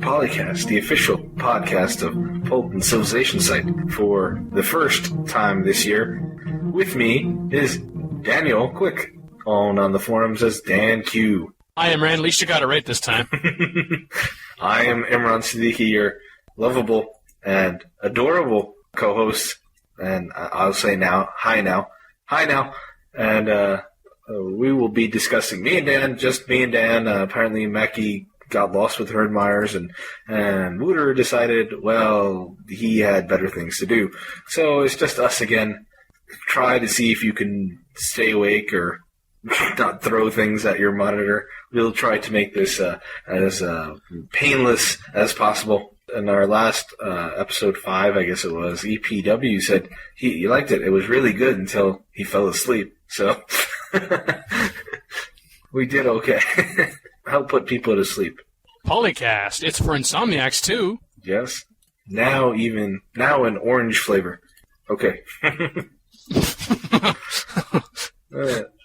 PolyCast, the official podcast of Apolyton Civilization Site for the first time this year. With me is Daniel Quick, on the forums as Dan Q. I am Rand, at least you got it right this time. I am Imran Siddiqui, your lovable and adorable co-host, and I'll say now, hi now, and we will be discussing me and Dan. Apparently Mackie got lost with her admirers, and Wooter decided, well, he had better things to do. So it's just us again. Try to see if you can stay awake or not throw things at your monitor. We'll try to make this as painless as possible. In our last episode 5, I guess it was, EPW said he liked it. It was really good until he fell asleep. So we did okay. Help put people to sleep. PolyCast, it's for insomniacs too. Yes. Now in orange flavor. Okay.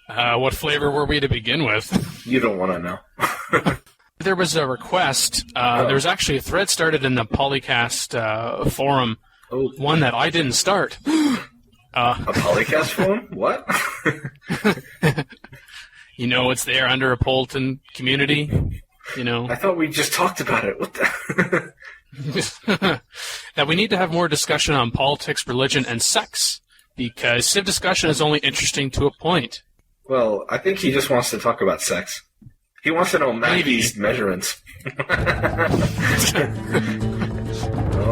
What flavor were we to begin with? You don't want to know. There was a request. There was actually a thread started in the PolyCast forum, one that I didn't start. A PolyCast forum? What? You know, it's there under Apolyton community. You know, I thought we just talked about it. What the? That we need to have more discussion on politics, religion, and sex, because civ discussion is only interesting to a point. Well, I think he just wants to talk about sex. He wants to know Maggie's measurements.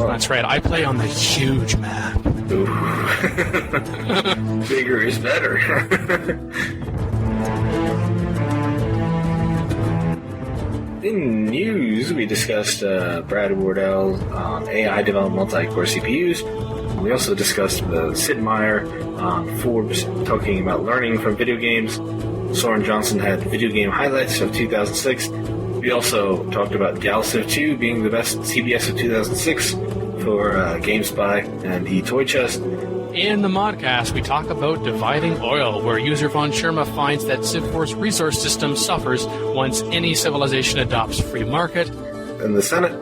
That's right. I play on the huge map. Ooh. Bigger is better. In news, we discussed Brad Wardell on AI developed multi-core CPUs. We also discussed Sid Meier on Forbes talking about learning from video games. Soren Johnson had video game highlights of 2006. We also talked about GalCiv 2 being the best CBS of 2006 for GameSpy and the Toy Chest. In the Modcast, we talk about dividing oil, where user Von Sherma finds that Civ4's resource system suffers once any civilization adopts free market. In the Senate,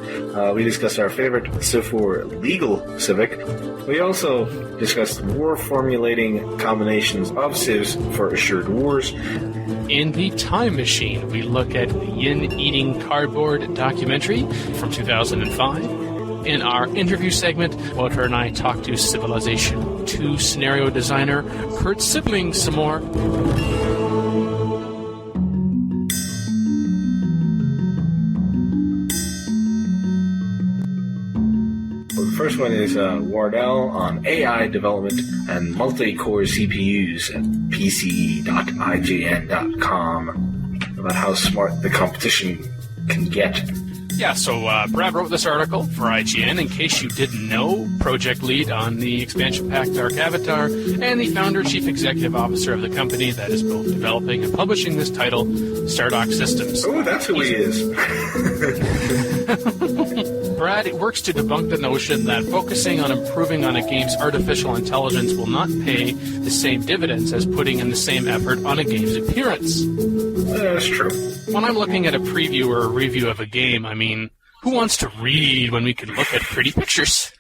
we discussed our favorite Civ4 legal civic. We also discussed war formulating combinations of civs for assured wars. In the Time Machine, we look at the Yin-Eating Cardboard documentary from 2005. In our interview segment, Walter and I talk to Civilization 2 scenario designer curtsibling some more. Well, the first one is Wardell on AI development and multi-core CPUs at pce.ign.com about how smart the competition can get. Yeah, so Brad wrote this article for IGN. In case you didn't know, project lead on the expansion pack Dark Avatar, and the founder chief executive officer of the company that is both developing and publishing this title, Stardock Systems. Oh, that's who he is. Brad works to debunk the notion that focusing on improving on a game's artificial intelligence will not pay the same dividends as putting in the same effort on a game's appearance. That's true. When I'm looking at a preview or a review of a game, I mean, who wants to read when we can look at pretty pictures?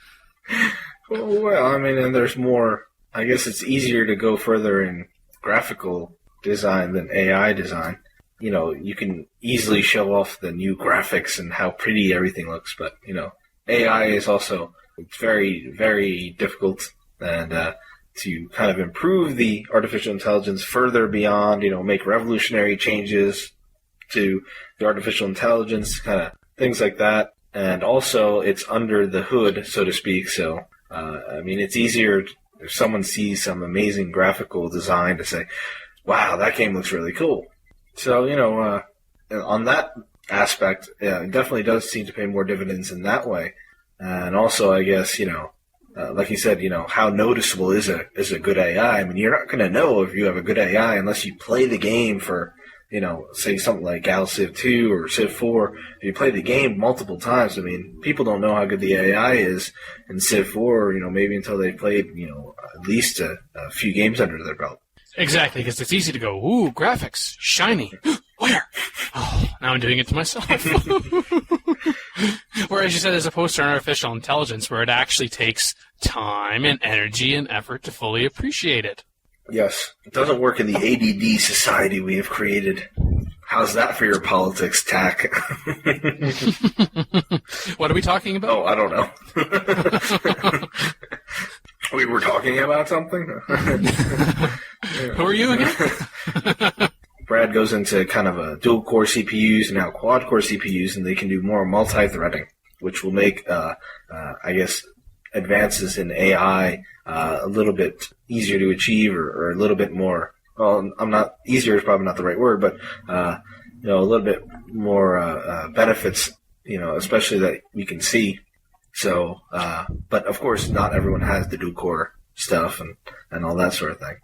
Well, I mean, and there's more. I guess it's easier to go further in graphical design than AI design. You know, you can easily show off the new graphics and how pretty everything looks, but, you know, AI is also very, very difficult, and to kind of improve the artificial intelligence further beyond, you know, make revolutionary changes to the artificial intelligence, kind of things like that. And also, it's under the hood, so to speak, so, I mean, it's easier if someone sees some amazing graphical design to say, wow, that game looks really cool. So, you know, on that aspect, yeah, it definitely does seem to pay more dividends in that way. And also, I guess, you know, like you said, you know, how noticeable is a good AI? I mean, you're not going to know if you have a good AI unless you play the game for, you know, say something like GalCiv 2 or Civ 4. If you play the game multiple times, I mean, people don't know how good the AI is in Civ 4, you know, maybe until they've played, you know, at least a few games under their belt. Exactly, because it's easy to go, ooh, graphics, shiny. Where? Oh, now I'm doing it to myself. Whereas you said, as opposed to artificial intelligence, where it actually takes time and energy and effort to fully appreciate it. Yes. It doesn't work in the ADD society we have created. How's that for your politics, Tack? What are we talking about? Oh, I don't know. We were talking about something? Who are you again? Brad goes into kind of a dual-core CPUs and now quad-core CPUs, and they can do more multi-threading, which will make, I guess, advances in AI a little bit easier to achieve, or a little bit more. Well, easier is probably not the right word, but a little bit more benefits, especially that we can see. So, but of course, not everyone has the dual-core stuff and all that sort of thing.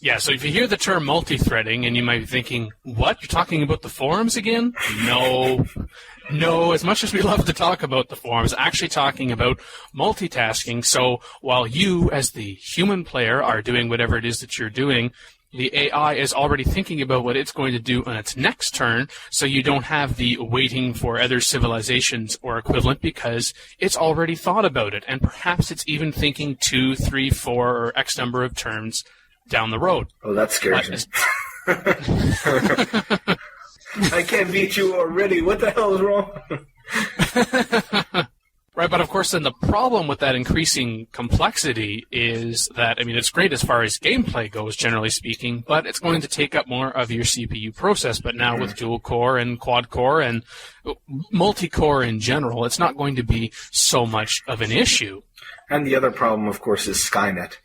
Yeah, so if you hear the term multi-threading, and you might be thinking, what, you're talking about the forums again? No, as much as we love to talk about the forums, actually talking about multitasking. So while you, as the human player, are doing whatever it is that you're doing, the AI is already thinking about what it's going to do on its next turn, so you don't have the waiting for other civilizations or equivalent, because it's already thought about it, and perhaps it's even thinking 2, 3, 4, or X number of turns down the road. Oh, that scares me. I can't beat you already. What the hell is wrong? Right, but of course then the problem with that increasing complexity is that, it's great as far as gameplay goes, generally speaking, but it's going to take up more of your CPU process. But now with dual-core and quad-core and multi-core in general, it's not going to be so much of an issue. And the other problem, of course, is Skynet.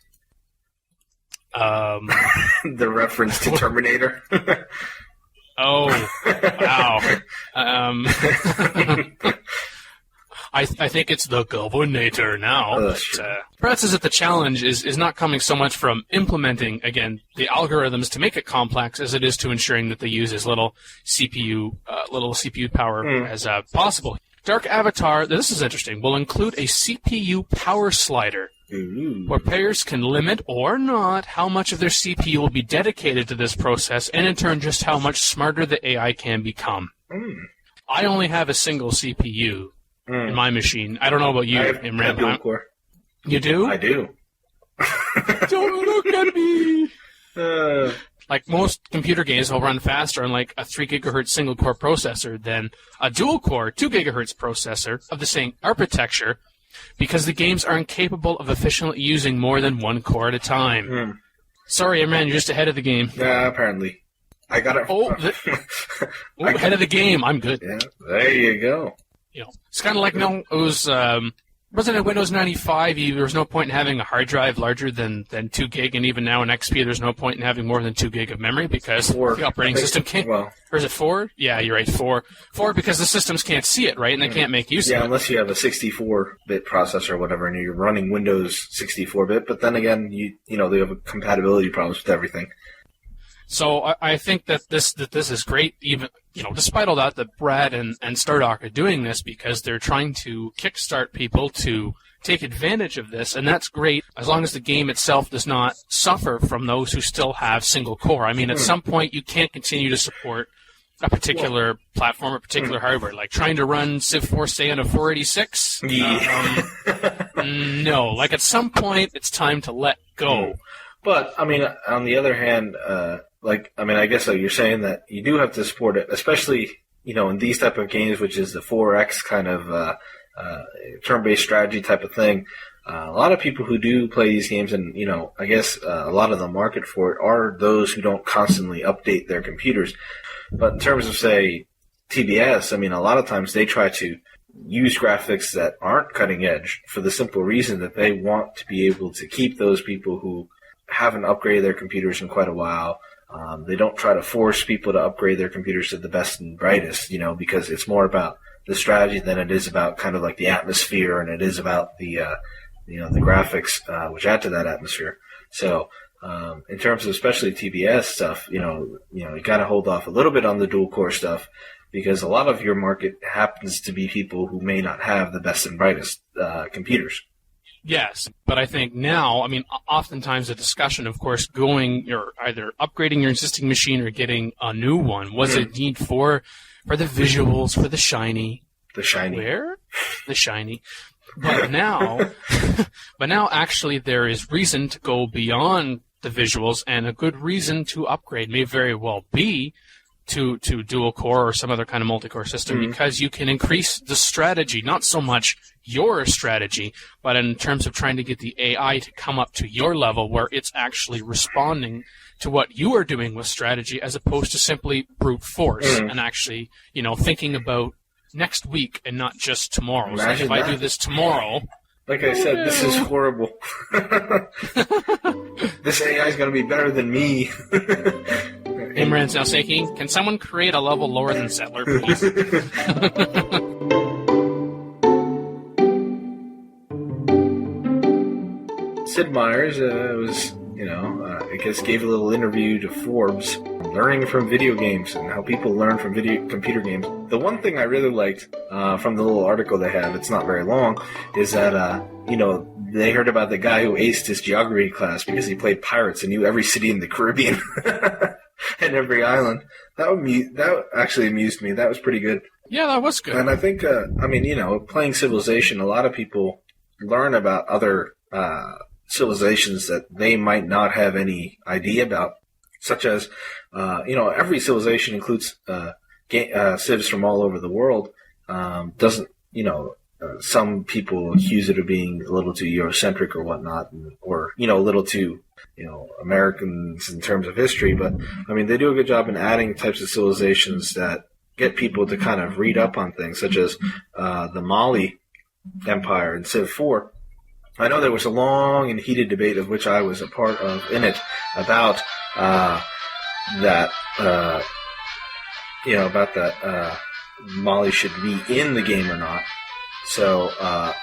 The reference to Terminator. Oh, wow. I think it's the Governator now. Perhaps is that the challenge is not coming so much from implementing, again, the algorithms to make it complex as it is to ensuring that they use as little CPU power as possible. Dark Avatar, this is interesting, will include a CPU power slider. Ooh. Where players can limit or not how much of their CPU will be dedicated to this process, and in turn just how much smarter the AI can become. I only have a single CPU in my machine. I don't know about you, Imran. Dual core. You do? I do. Don't look at me! Like most computer games will run faster on like a 3 gigahertz single core processor than a dual core 2 gigahertz processor of the same architecture, because the games are incapable of efficiently using more than one core at a time. Sorry, Imran, you're just ahead of the game. Yeah, apparently. I got it. Ahead of the game. I'm good. Yeah, there you go. It's kind of like, it was... wasn't it Windows 95, there was no point in having a hard drive larger than 2 gig, and even now in XP there's no point in having more than 2 gig of memory because the operating system can't... Or is it 4? Yeah, you're right, 4. 4 because the systems can't see it, right, and they can't make use of it. Yeah, unless you have a 64-bit processor or whatever, and you're running Windows 64-bit, but then again, they have compatibility problems with everything. So I think that this is great, even despite all that Brad and Stardock are doing this because they're trying to kickstart people to take advantage of this, and that's great as long as the game itself does not suffer from those who still have single core. At some point you can't continue to support a particular platform or particular hardware, like trying to run Civ4 say on a 486. No, like at some point it's time to let go. But on the other hand, I guess you're saying that you do have to support it, especially, in these type of games, which is the 4X kind of turn-based strategy type of thing. A lot of people who do play these games, and, I guess a lot of the market for it are those who don't constantly update their computers. But in terms of, say, TBS, a lot of times they try to use graphics that aren't cutting edge for the simple reason that they want to be able to keep those people who haven't upgraded their computers in quite a while. They don't try to force people to upgrade their computers to the best and brightest, because it's more about the strategy than it is about kind of like the atmosphere, and it is about the graphics which add to that atmosphere. So in terms of especially TBS stuff, you got to hold off a little bit on the dual core stuff, because a lot of your market happens to be people who may not have the best and brightest computers. Yes, but I think now, oftentimes the discussion, of course, you're either upgrading your existing machine or getting a new one. Was it need for the visuals, for the shiny? The shiny. Where? the shiny. But now, actually, there is reason to go beyond the visuals, and a good reason to upgrade may very well be to dual core or some other kind of multi-core system, because you can increase the strategy, not so much your strategy, but in terms of trying to get the AI to come up to your level where it's actually responding to what you are doing with strategy, as opposed to simply brute force and actually, thinking about next week and not just tomorrow. So if I do this tomorrow... Like I said, this is horrible. This AI is going to be better than me. Imran's now saying, can someone create a level lower than Settler, please? Sid Meier's I guess gave a little interview to Forbes, learning from video games and how people learn from computer games. The one thing I really liked from the little article they have, it's not very long, is that, they heard about the guy who aced his geography class because he played pirates and knew every city in the Caribbean and every island. That actually amused me. That was pretty good. Yeah, that was good. And I think, playing Civilization, a lot of people learn about other civilizations that they might not have any idea about, such as, every civilization includes civs from all over the world. Some people accuse it of being a little too Eurocentric or whatnot, or, a little too, Americans in terms of history. But, they do a good job in adding types of civilizations that get people to kind of read up on things, such as the Mali Empire in CivIV. I know there was a long and heated debate, of which I was a part of in it, about that Mali should be in the game or not. So,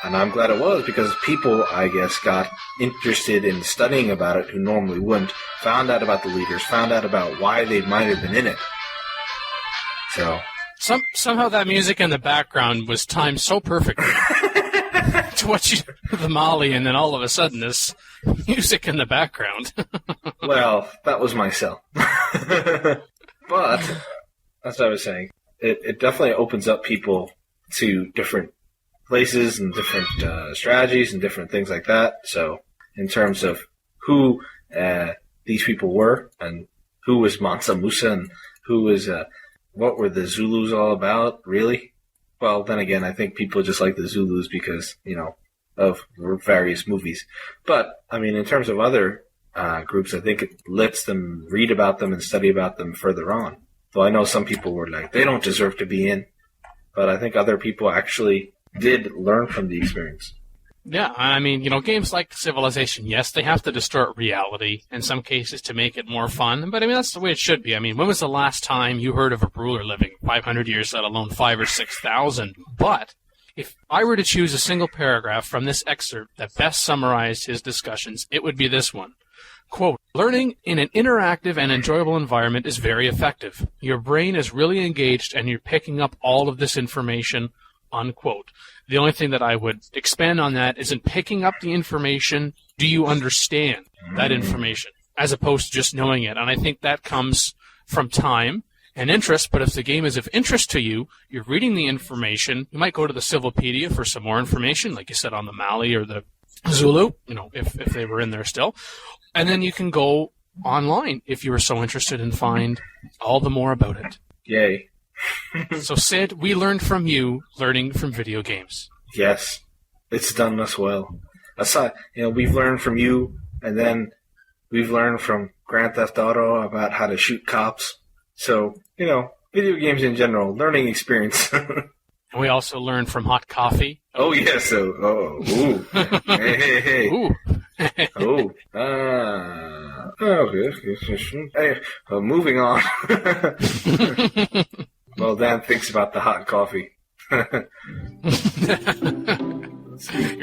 and I'm glad it was, because people, I guess, got interested in studying about it who normally wouldn't, found out about the leaders, found out about why they might have been in it. So... Somehow that music in the background was timed so perfectly to watch the Mali, and then all of a sudden this music in the background. Well, that was my cell. But, as I was saying, it definitely opens up people to different places and different strategies and different things like that. So, in terms of who these people were, and who was Mansa Musa, and who was... what were the Zulus all about, really? Well, then again, I think people just like the Zulus because, of various movies. But, in terms of other groups, I think it lets them read about them and study about them further on. Though I know some people were like, they don't deserve to be in. But I think other people actually did learn from the experience. Yeah, games like Civilization, yes, they have to distort reality in some cases to make it more fun, but that's the way it should be. When was the last time you heard of a ruler living 500 years, let alone 5,000 or 6,000? But if I were to choose a single paragraph from this excerpt that best summarized his discussions, it would be this one. Quote, learning in an interactive and enjoyable environment is very effective. Your brain is really engaged and you're picking up all of this information, unquote. The only thing that I would expand on that is in picking up the information, do you understand that information, as opposed to just knowing it? And I think that comes from time and interest, but if the game is of interest to you, you're reading the information, you might go to the Civilopedia for some more information, like you said on the Mali or the Zulu, if they were in there still. And then you can go online if you were so interested and find all the more about it. Yay. So, Sid, we learned from you learning from video games. Yes, it's done us well. Aside, we've learned from you, and then we've learned from Grand Theft Auto about how to shoot cops. So, video games in general, learning experience. And we also learned from hot coffee. Oh, yes. Ooh. Hey. Ooh. Oh. Hey, moving on. Well, Dan thinks about the hot coffee. You're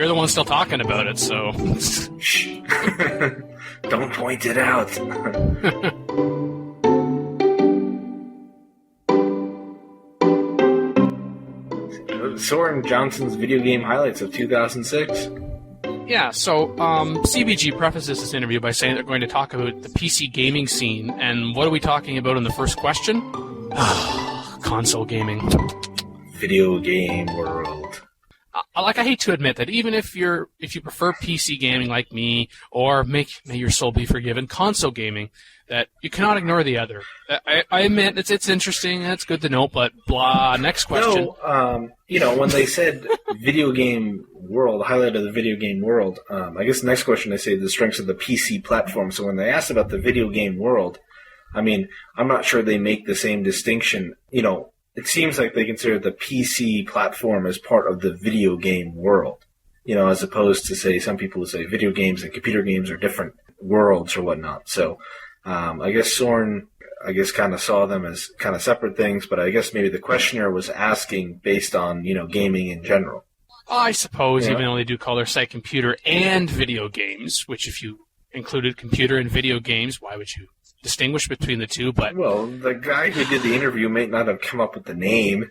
the one still talking about it, so... Shh. Don't point it out. Soren Johnson's video game highlights of 2006. Yeah, so CBG prefaces this interview by saying they're going to talk about the PC gaming scene, and what are we talking about in the first question? Console gaming. Video game world. I hate to admit that even if you prefer PC gaming like me, or may your soul be forgiven, console gaming, that you cannot ignore the other. I admit it's interesting and it's good to know, but blah. Next question. No, when they said video game world, highlight of the video game world, I guess the next question they say the strengths of the PC platform. So when they asked about the video game world, I mean, I'm not sure they make the same distinction. It seems like they consider the PC platform as part of the video game world, as opposed to, say, some people would say video games and computer games are different worlds or whatnot. So I guess Soren, kind of saw them as kind of separate things, but I guess maybe the questioner was asking based on, gaming in general. I suppose, even though they do call their site computer and video games, which if you included computer and video games, why would you distinguish between the two? But well, the guy who did the interview may not have come up with the name.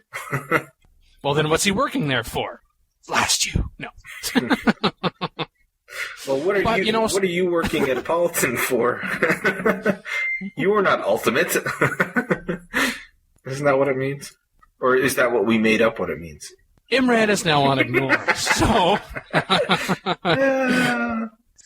Well, then what's he working there for? Blast you. No. Well, what are you working at Apolyton for? You are not ultimate. Isn't that what it means? Or is that what we made up what it means? Imran is now on ignore, so...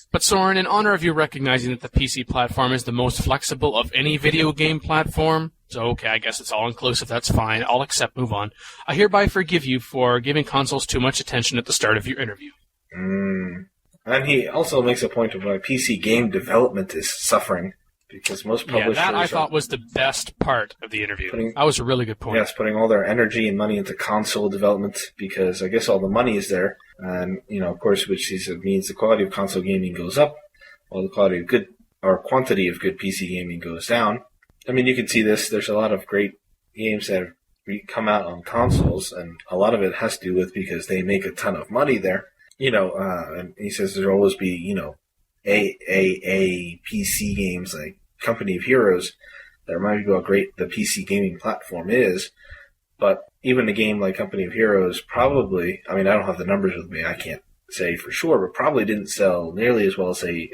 But Soren, in honor of you recognizing that the PC platform is the most flexible of any video game platform, so okay, I guess it's all-inclusive, that's fine, I'll accept, move on. I hereby forgive you for giving consoles too much attention at the start of your interview. And he also makes a point of why PC game development is suffering, because most publishers... Yeah, that I thought was the best part of the interview. That was a really good point. Yes, putting all their energy and money into console development, because I guess all the money is there. And, of course, which means the quality of console gaming goes up, while the quality of quantity of good PC gaming goes down. I mean, you can see this. There's a lot of great games that have come out on consoles, and a lot of it has to do with because they make a ton of money there. And he says there'll always be, AAA PC games like Company of Heroes that remind you how great the PC gaming platform is. But even a game like Company of Heroes probably, I don't have the numbers with me, I can't say for sure, but probably didn't sell nearly as well as, say,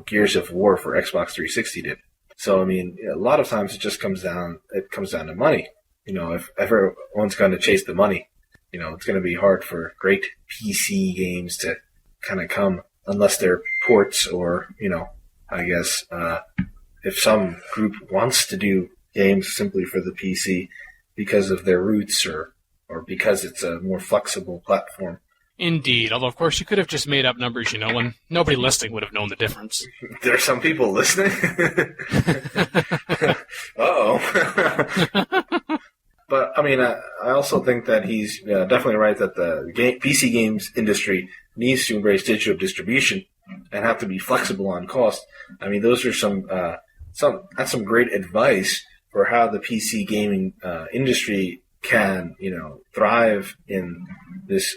Gears of War for Xbox 360 did. So, a lot of times it just comes down to money. If everyone's going to chase the money, it's going to be hard for great PC games to kind of come unless they're ports or, I guess, if some group wants to do games simply for the PC because of their roots or because it's a more flexible platform. Indeed, although of course you could have just made up numbers, and nobody listening would have known the difference. There are some people listening? Uh-oh. But, I also think that he's definitely right that the PC games industry needs to embrace digital distribution and have to be flexible on cost. Those are that's some great advice for how the PC gaming industry can, thrive in this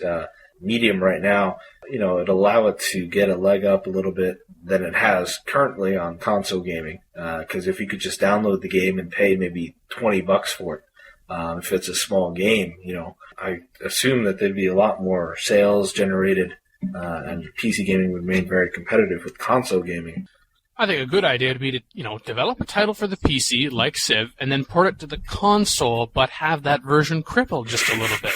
medium right now. It'll allow it to get a leg up a little bit than it has currently on console gaming. Because if you could just download the game and pay maybe $20 for it, if it's a small game, I assume that there'd be a lot more sales generated, and PC gaming would remain very competitive with console gaming. I think a good idea would be to, develop a title for the PC, like Civ, and then port it to the console, but have that version crippled just a little bit.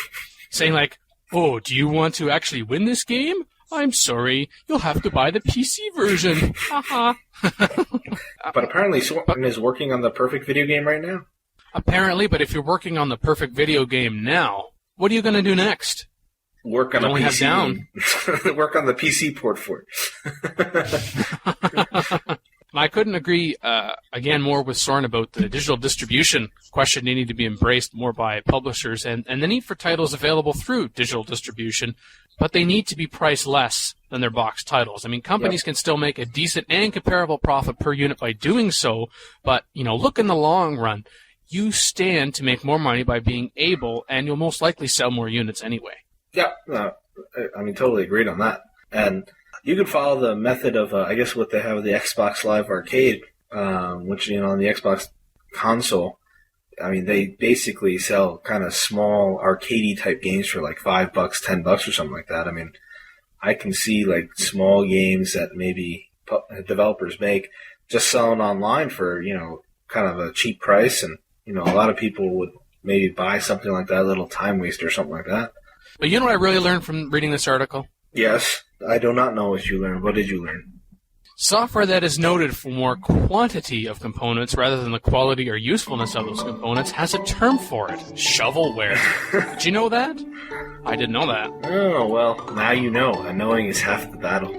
Saying like, oh, do you want to actually win this game? I'm sorry, you'll have to buy the PC version. Haha. But apparently Soren is working on the perfect video game right now. Apparently, but if you're working on the perfect video game now, what are you going to do next? Work on a PC. Work on the PC port for it. I couldn't agree, again, more with Soren about the digital distribution question needing to be embraced more by publishers and the need for titles available through digital distribution, but they need to be priced less than their box titles. Companies can still make a decent and comparable profit per unit by doing so, but, look in the long run. You stand to make more money by being able, and you'll most likely sell more units anyway. Yeah, totally agreed on that. And you could follow the method of, I guess, what they have with the Xbox Live Arcade, which, on the Xbox console, they basically sell kind of small arcadey type games for like $5, $10 or something like that. I can see like small games that maybe developers make just selling online for, kind of a cheap price, and, a lot of people would maybe buy something like that, a little time waster or something like that. But you know what I really learned from reading this article? Yes. I do not know what you learned. What did you learn? Software that is noted for more quantity of components rather than the quality or usefulness of those components has a term for it. Shovelware. Did you know that? I didn't know that. Oh, well, now you know. And knowing is half the battle.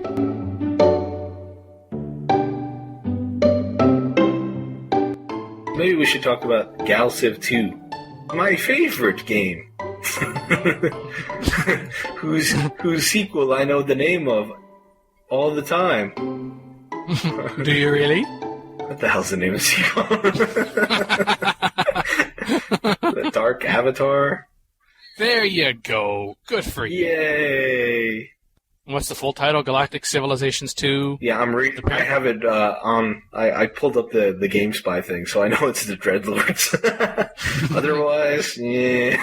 Maybe we should talk about GalCiv 2. My favorite game. whose sequel I know the name of all the time. Do you really? What the hell's the name of the sequel? The Dark Avatar? There you go. Good for you. Yay! What's the full title? Galactic Civilizations 2? Yeah, I have it on... I pulled up the GameSpy thing, so I know it's the Dreadlords. Otherwise, yeah.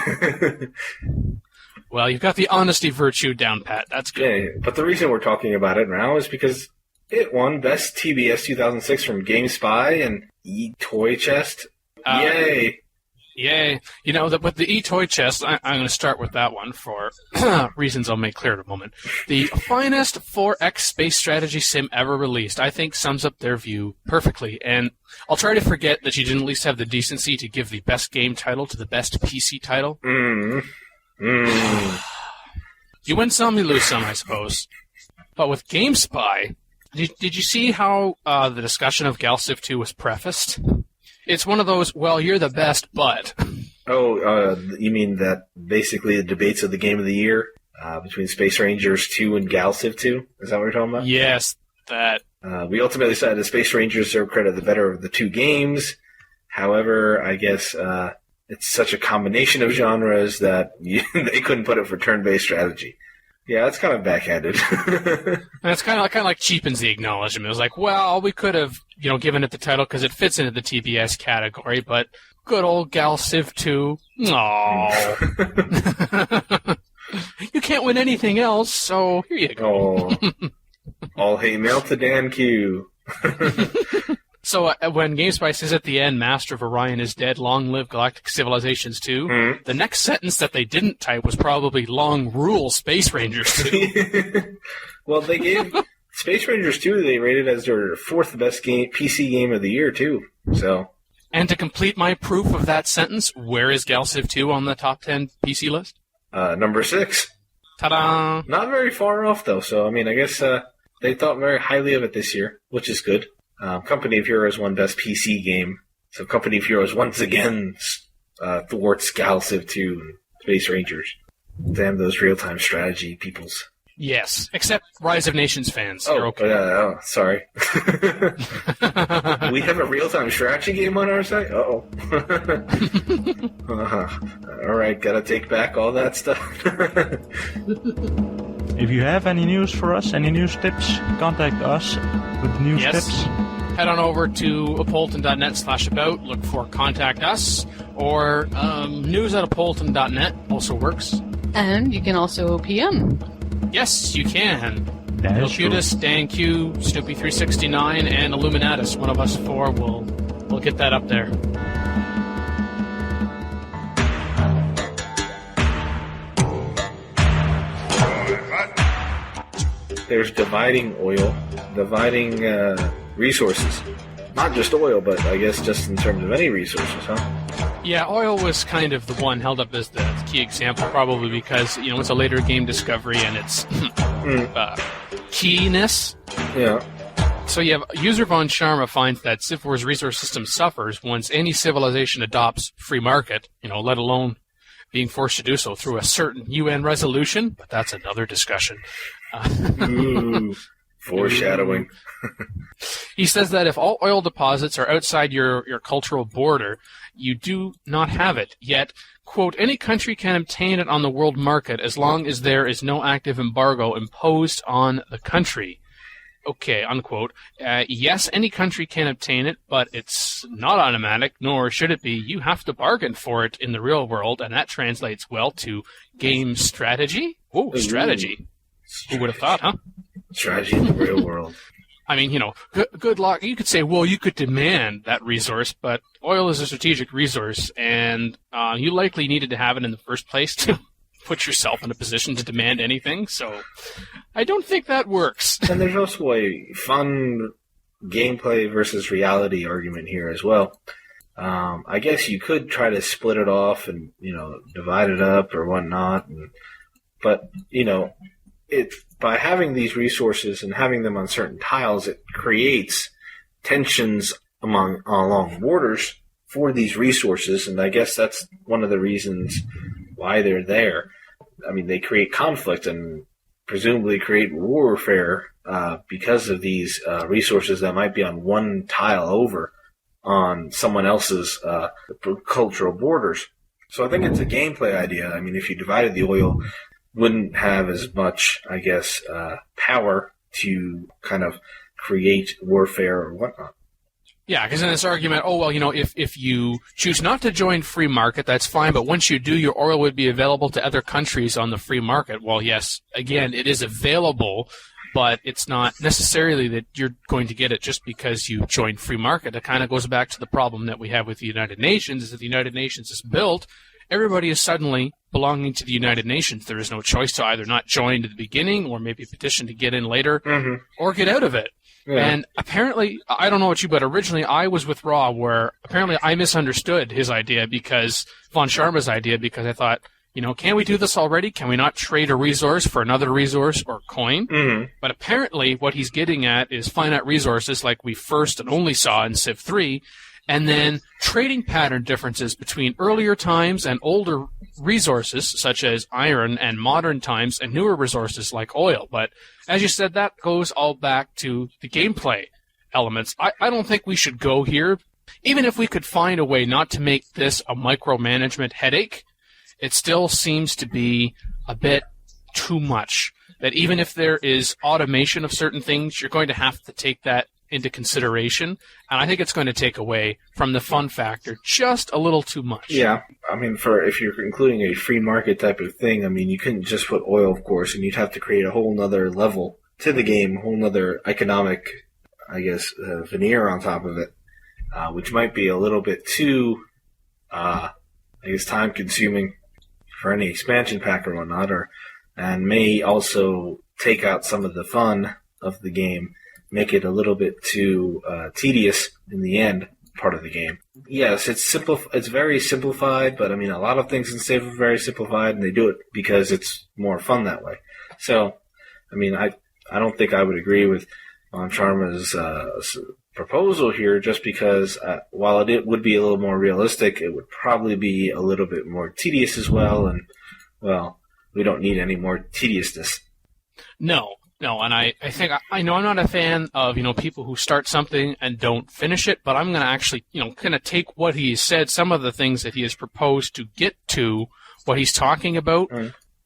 Well, you've got the honesty virtue down pat. That's good. Yeah, but the reason we're talking about it now is because it won Best TBS 2006 from GameSpy and eToy Chest. Yay! Yay. You know, with the eToy Chest, I'm going to start with that one for reasons I'll make clear in a moment. The finest 4X space strategy sim ever released, I think, sums up their view perfectly. And I'll try to forget that you didn't at least have the decency to give the best game title to the best PC title. You win some, you lose some, I suppose. But with GameSpy, did you see how the discussion of GalCiv 2 was prefaced? It's one of those, well, you're the best, but... Oh, you mean that basically the debates of the Game of the Year between Space Rangers 2 and GalCiv 2? Is that what you're talking about? Yes, that... We ultimately decided that Space Rangers deserve credit the better of the two games. However, I guess it's such a combination of genres that they couldn't put it for turn-based strategy. Yeah, that's kind of backhanded. And it's kind of like cheapens the acknowledgement. It was like, well, we could have, given it the title because it fits into the TBS category, but good old GalCiv 2, aww. You can't win anything else, so here you go. Oh. All hate mail to Dan Q. So when GameSpy says at the end, Master of Orion is dead, long live Galactic Civilizations 2, the next sentence that they didn't type was probably long rule Space Rangers 2. Well, they gave Space Rangers 2, they rated as their fourth best PC game of the year, too. So. And to complete my proof of that sentence, where is GalCiv 2 on the top 10 PC list? Number 6. Ta-da! Not very far off, though, so, I mean, I guess they thought very highly of it this year, which is good. Company of Heroes won Best PC Game, so Company of Heroes once again thwarts GalCiv 2 and Space Rangers. Damn those real-time strategy peoples. Yes, except Rise of Nations fans. You're okay. Sorry. We have a real-time strategy game on our site? Uh-oh. All right, gotta take back all that stuff. If you have any news for us, any news tips, contact us with news tips. Head on over to apolyton.net/about, look for Contact Us, or news@apolyton.net also works. And you can also PM. Yes, you can. That is true. Locutus, DanQ, Snoopy369, and Illuminatus. One of us four will get that up there. There's dividing resources. Not just oil, but I guess just in terms of any resources, huh? Yeah, oil was kind of the one held up as the key example, probably because, it's a later game discovery and its keyness. Yeah. So you have user Von Sharma finds that Civ4's resource system suffers once any civilization adopts free market, let alone being forced to do so through a certain UN resolution, but that's another discussion. Ooh, foreshadowing. He says that if all oil deposits are outside your cultural border, you do not have it. Yet, quote, any country can obtain it on the world market as long as there is no active embargo imposed on the country. Okay, unquote. Yes, any country can obtain it, but it's not automatic, nor should it be. You have to bargain for it in the real world, and that translates well to game strategy. Oh, strategy. Who would have thought, huh? Strategy in the real world. I mean, good luck. You could say, well, you could demand that resource, but oil is a strategic resource, and you likely needed to have it in the first place to put yourself in a position to demand anything. So I don't think that works. And there's also a fun gameplay versus reality argument here as well. I guess you could try to split it off and, divide it up or whatnot. But, by having these resources and having them on certain tiles, it creates tensions along borders for these resources. And I guess that's one of the reasons why they're there. I mean, they create conflict and presumably create warfare because of these resources that might be on one tile over on someone else's cultural borders. So I think it's a gameplay idea. I mean, if you divided the oil, wouldn't have as much, I guess, power to kind of create warfare or whatnot. Yeah, because in this argument, if you choose not to join free market, that's fine, but once you do, your oil would be available to other countries on the free market. Well, yes, again, it is available, but it's not necessarily that you're going to get it just because you joined free market. It kind of goes back to the problem that we have with the United Nations, is that the United Nations is built, everybody is suddenly belonging to the United Nations. There is no choice to either not join to the beginning or maybe petition to get in later or get out of it. Yeah. And apparently, I don't know about you, but originally I was with Raw, where apparently I misunderstood his idea Von Sharma's idea, because I thought, can we do this already? Can we not trade a resource for another resource or coin? Mm-hmm. But apparently what he's getting at is finite resources like we first and only saw in CivIV, and then trading pattern differences between earlier times and older resources, such as iron, and modern times and newer resources like oil. But as you said, that goes all back to the gameplay elements. I don't think we should go here. Even if we could find a way not to make this a micromanagement headache, it still seems to be a bit too much. That even if there is automation of certain things, you're going to have to take that into consideration, and I think it's going to take away from the fun factor just a little too much. Yeah, I mean, if you're including a free market type of thing, I mean, you couldn't just put oil, of course, and you'd have to create a whole nother level to the game, a whole nother economic, I guess, veneer on top of it, which might be a little bit too, I guess, time-consuming for any expansion pack or whatnot, and may also take out some of the fun of the game, make it a little bit too tedious in the end part of the game. Yes, it's very simplified, but I mean, a lot of things in Civ are very simplified, and they do it because it's more fun that way. So, I mean, I don't think I would agree with Von Sharma's proposal here, just because while it would be a little more realistic, it would probably be a little bit more tedious as well, and, well, we don't need any more tediousness. No, and I think I know I'm not a fan of people who start something and don't finish it, but I'm going to actually kind of take what he said, some of the things that he has proposed to get to what he's talking about.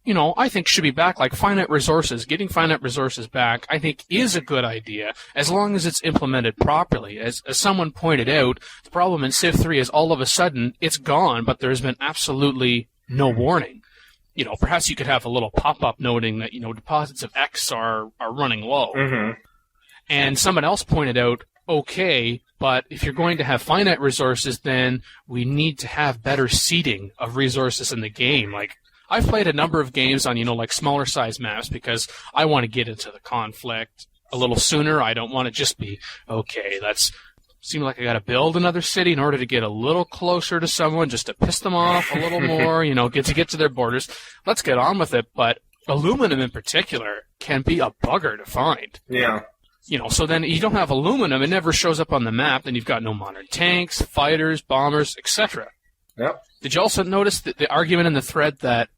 I think should be back, like finite resources. Getting finite resources back, I think, is a good idea as long as it's implemented properly. As someone pointed out, the problem in CivIV is all of a sudden it's gone, but there's been absolutely no warning. Perhaps you could have a little pop-up noting that, deposits of X are running low. Mm-hmm. And someone else pointed out, okay, but if you're going to have finite resources, then we need to have better seeding of resources in the game. Like, I've played a number of games on, like smaller size maps because I want to get into the conflict a little sooner. I don't want to just be, okay, seems like I got to build another city in order to get a little closer to someone, just to piss them off a little more, get to their borders. Let's get on with it. But aluminum in particular can be a bugger to find. Yeah. So then you don't have aluminum, it never shows up on the map, then you've got no modern tanks, fighters, bombers, etc. Yep. Did you also notice the argument in the thread that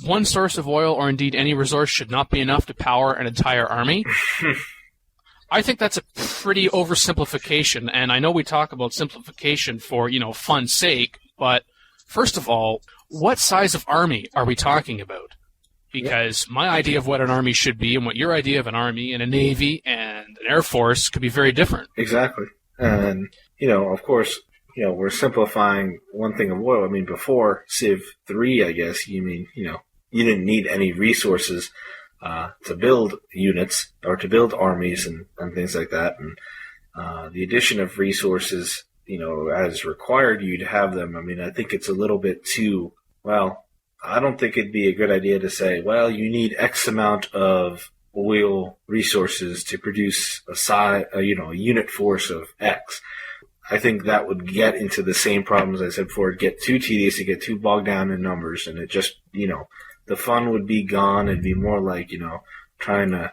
one source of oil, or indeed any resource, should not be enough to power an entire army? I think that's a pretty oversimplification, and I know we talk about simplification for, fun's sake, but first of all, what size of army are we talking about? Because my idea of what an army should be and what your idea of an army and a navy and an air force could be very different. Exactly. And, of course, we're simplifying one thing of oil. I mean, before CivIV, I guess, you didn't need any resources to build units or to build armies and things like that. And the addition of resources, as required you to have them, I mean, I think it's a little bit too, well, I don't think it'd be a good idea to say, well, you need X amount of oil resources to produce a unit force of X. I think that would get into the same problems I said before. It'd get too tedious, it'd get too bogged down in numbers, and it just, the fun would be gone. It'd be more like, trying to,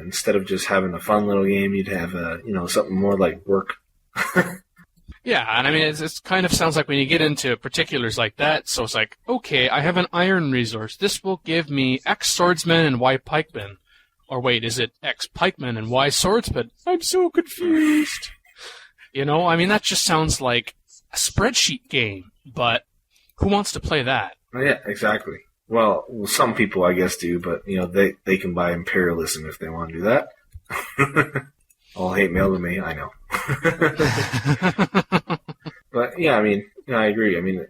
instead of just having a fun little game, you'd have, something more like work. Yeah, and I mean, it kind of sounds like when you get into particulars like that, so it's like, okay, I have an iron resource. This will give me X swordsmen and Y pikemen. Or wait, is it X pikemen and Y swordsmen? I'm so confused. I mean, that just sounds like a spreadsheet game, but who wants to play that? Yeah, exactly. Well, some people, I guess, do, but, they can buy imperialism if they want to do that. All hate mail to me, I know. But, yeah, I mean, I agree. I mean,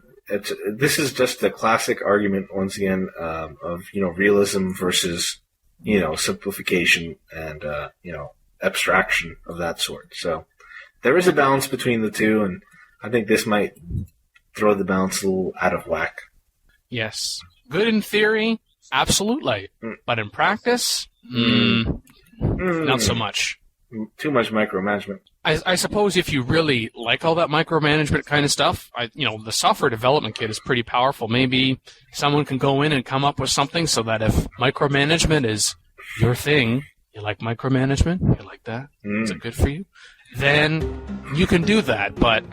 this is just the classic argument, once again, of, realism versus, simplification and, abstraction of that sort. So there is a balance between the two, and I think this might throw the balance a little out of whack. Yes. Good in theory, absolutely. But in practice, not so much. Too much micromanagement. I suppose if you really like all that micromanagement kind of stuff, the software development kit is pretty powerful. Maybe someone can go in and come up with something so that if micromanagement is your thing, you like micromanagement, you like that, is it good for you? Then you can do that. But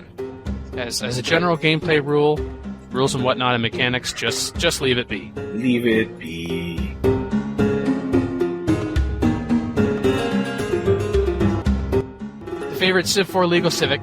as a general gameplay rule, rules and whatnot and mechanics, just leave it be. Leave it be. Favorite Civ4 legal civic?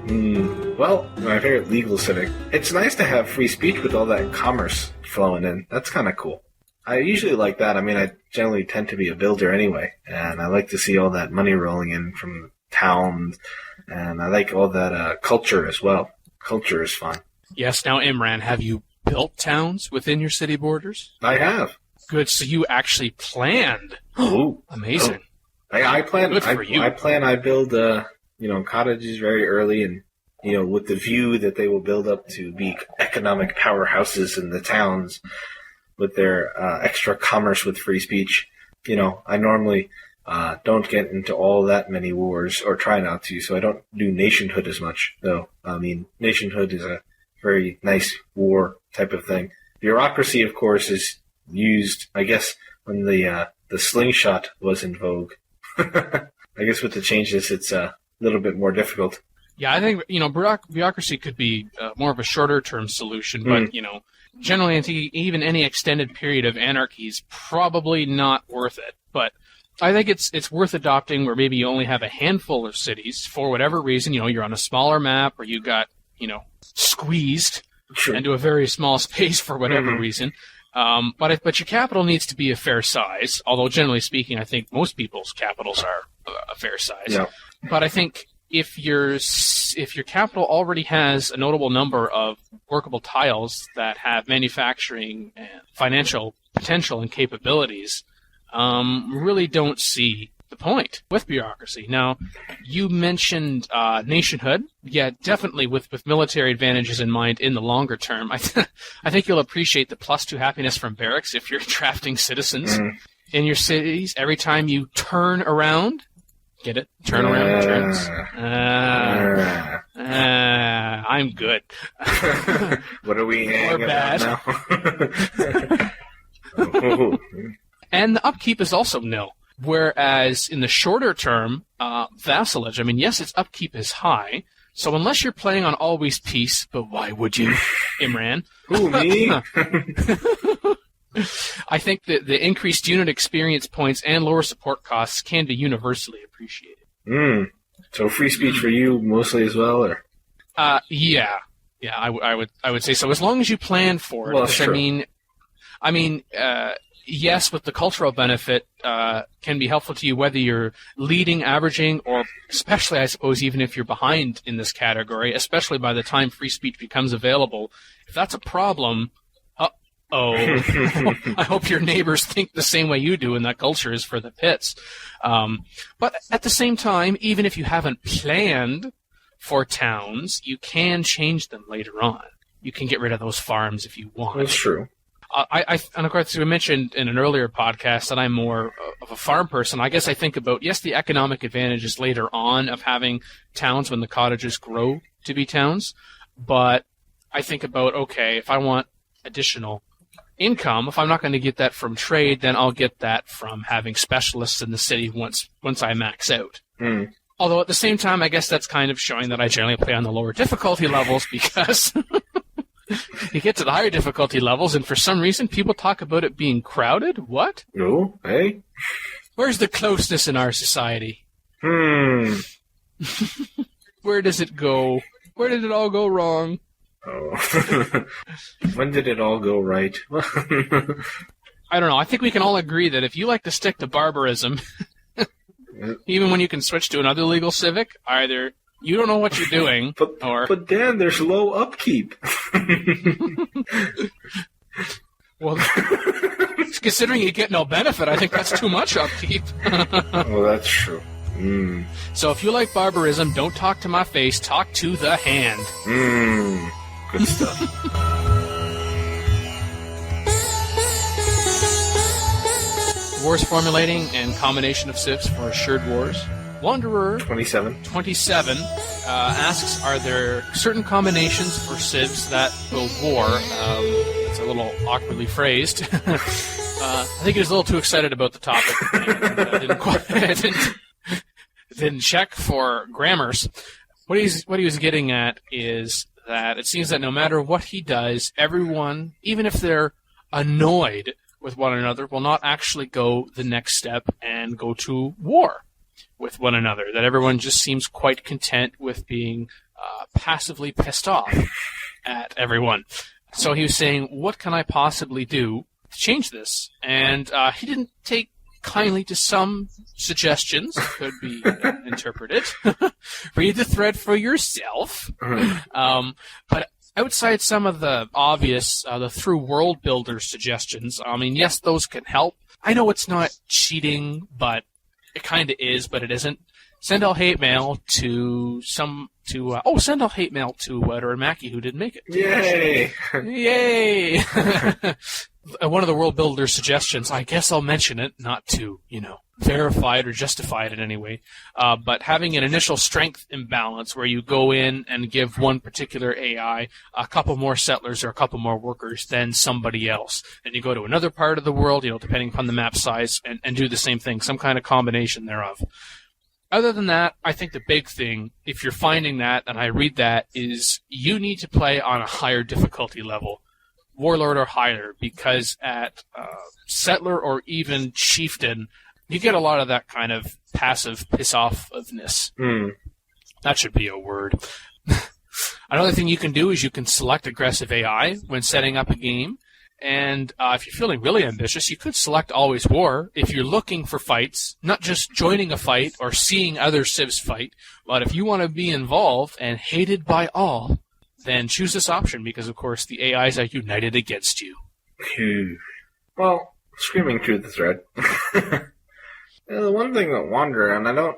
Well, my favorite legal civic. It's nice to have free speech with all that commerce flowing in. That's kind of cool. I usually like that. I mean, I generally tend to be a builder anyway, and I like to see all that money rolling in from towns, and I like all that culture as well. Culture is fun. Yes. Now, Imran, have you built towns within your city borders? I have. Good. So you actually planned. Ooh. Amazing. Oh. I plan. Good for you. I build cottages very early, and with the view that they will build up to be economic powerhouses in the towns with their extra commerce with free speech. I normally don't get into all that many wars, or try not to, so I don't do nationhood as much, though. I mean, nationhood is a very nice war type of thing. Bureaucracy, of course, is used, I guess, when the slingshot was in vogue. I guess with the changes, it's a little bit more difficult. Yeah, I think, bureaucracy could be more of a shorter-term solution, but, generally, I think even any extended period of anarchy is probably not worth it. But I think it's worth adopting where maybe you only have a handful of cities for whatever reason. You're on a smaller map, or you got, squeezed into a very small space for whatever reason. But your capital needs to be a fair size, although generally speaking, I think most people's capitals are a fair size. Yeah. But I think if your capital already has a notable number of workable tiles that have manufacturing and financial potential and capabilities, really don't see the point with bureaucracy. Now, you mentioned nationhood. Yeah, definitely with military advantages in mind in the longer term. I think you'll appreciate the +2 happiness from barracks if you're drafting citizens in your cities. Every time you turn around, get it? Turn around turns. I'm good. What are we hanging about now? And the upkeep is also nil. Whereas in the shorter term, vassalage, I mean, yes, its upkeep is high. So unless you're playing on always peace, but why would you, Imran? Who, me? I think that the increased unit experience points and lower support costs can be universally appreciated. So free speech for you mostly as well, or? Yeah, I would say so. As long as you plan for it. Well, sure. I mean, yes, with the cultural benefit, can be helpful to you whether you're leading, averaging, or especially, I suppose, even if you're behind in this category, especially by the time free speech becomes available. If that's a problem, I hope your neighbors think the same way you do, and that culture is for the pits. But at the same time, even if you haven't planned for towns, you can change them later on. You can get rid of those farms if you want. That's true. and of course, we mentioned in an earlier podcast that I'm more of a farm person. I guess I think about, yes, the economic advantages later on of having towns when the cottages grow to be towns, but I think about, okay, if I want additional income, if I'm not going to get that from trade, then I'll get that from having specialists in the city once I max out. Mm. Although at the same time, I guess that's kind of showing that I generally play on the lower difficulty levels because you get to the higher difficulty levels, and for some reason, people talk about it being crowded. What? No, hey? Where's the closeness in our society? Where does it go? Where did it all go wrong? Oh. When did it all go right? I don't know. I think we can all agree that if you like to stick to barbarism, even when you can switch to another legal civic, either you don't know what you're doing, but Dan, there's low upkeep. Well, considering you get no benefit, I think that's too much upkeep. Well, that's true. Mm. So if you like barbarism, don't talk to my face, talk to the hand. Good stuff. Wars formulating and combination of civs for assured wars. Wanderer 27 asks, are there certain combinations for civs that will war? It's a little awkwardly phrased. I think he was a little too excited about the topic and didn't check for grammars. What he was getting at is that it seems that no matter what he does, everyone, even if they're annoyed with one another, will not actually go the next step and go to war with one another. That everyone just seems quite content with being passively pissed off at everyone. So he was saying, what can I possibly do to change this? And he didn't take kindly to some suggestions, could be interpreted. Read the thread for yourself. But outside some of the obvious, the through world builder suggestions, I mean, yes, those can help. I know it's not cheating, but it kind of is, but it isn't. Send all hate mail to send all hate mail to Edward Mackey, who didn't make it. Yay! Yay! One of the world builder suggestions, I guess I'll mention it, not to, verify it or justify it in any way, but having an initial strength imbalance where you go in and give one particular AI a couple more settlers or a couple more workers than somebody else. And you go to another part of the world, depending upon the map size, and do the same thing, some kind of combination thereof. Other than that, I think the big thing, if you're finding that, and I read that, is you need to play on a higher difficulty level. Warlord or higher, because at settler or even chieftain, you get a lot of that kind of passive piss-offness. That should be a word. Another thing you can do is you can select aggressive AI when setting up a game, and if you're feeling really ambitious, you could select Always War if you're looking for fights, not just joining a fight or seeing other civs fight, but if you want to be involved and hated by all, then choose this option because, of course, the AIs are united against you. Well, screaming through the thread. The one thing that Wanderer, and I don't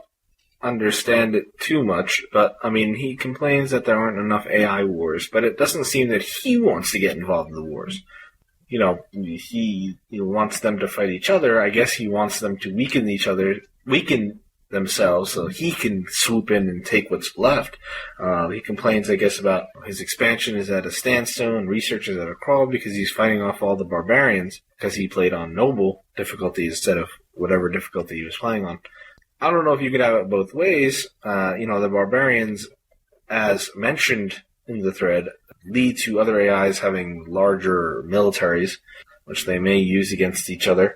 understand it too much, but, he complains that there aren't enough AI wars, but it doesn't seem that he wants to get involved in the wars. He wants them to fight each other. I guess he wants them to weaken themselves so he can swoop in and take what's left. He complains, I guess, about his expansion is at a standstill and research is at a crawl because he's fighting off all the barbarians because he played on noble difficulty instead of whatever difficulty he was playing on. I don't know if you could have it both ways. The barbarians, as mentioned in the thread, lead to other AIs having larger militaries, which they may use against each other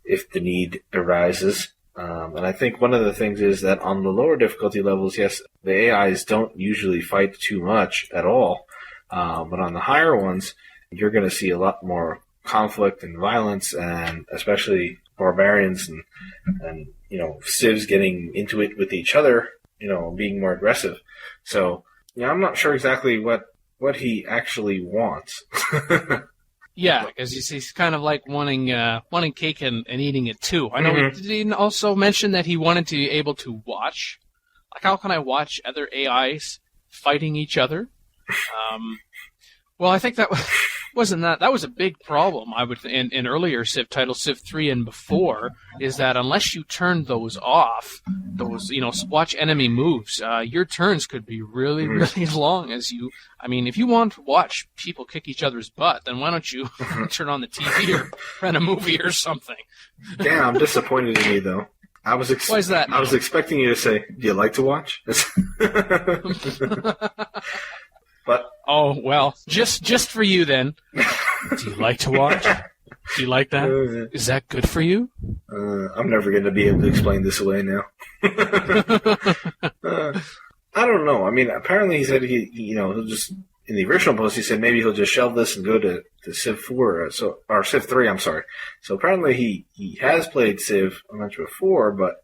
if the need arises. And I think one of the things is that on the lower difficulty levels, yes, the AIs don't usually fight too much at all. But on the higher ones, you're going to see a lot more conflict and violence, and especially barbarians and civs getting into it with each other, being more aggressive. So, I'm not sure exactly what he actually wants. Yeah, because he's kind of like wanting cake and eating it too. I know. Did he also mention that he wanted to be able to watch? Like, how can I watch other AIs fighting each other? Well, I think that wasn't that was a big problem, I would in earlier Civ titles, Civ 3 and before, is that unless you turned those off, those, watch enemy moves, your turns could be really, really long if you want to watch people kick each other's butt, then why don't you turn on the TV or rent a movie or something? Damn, I'm disappointed in you, though. Why is that? I was expecting you to say, "Do you like to watch?" But oh well, just for you then. Do you like to watch? Do you like that? Is that good for you? I'm never going to be able to explain this away now. I don't know. I mean, apparently he said he'll just, in the original post he said maybe he'll just shelve this and go to Civ 4 or Civ 3. I'm sorry. So apparently he has played Civ much before, but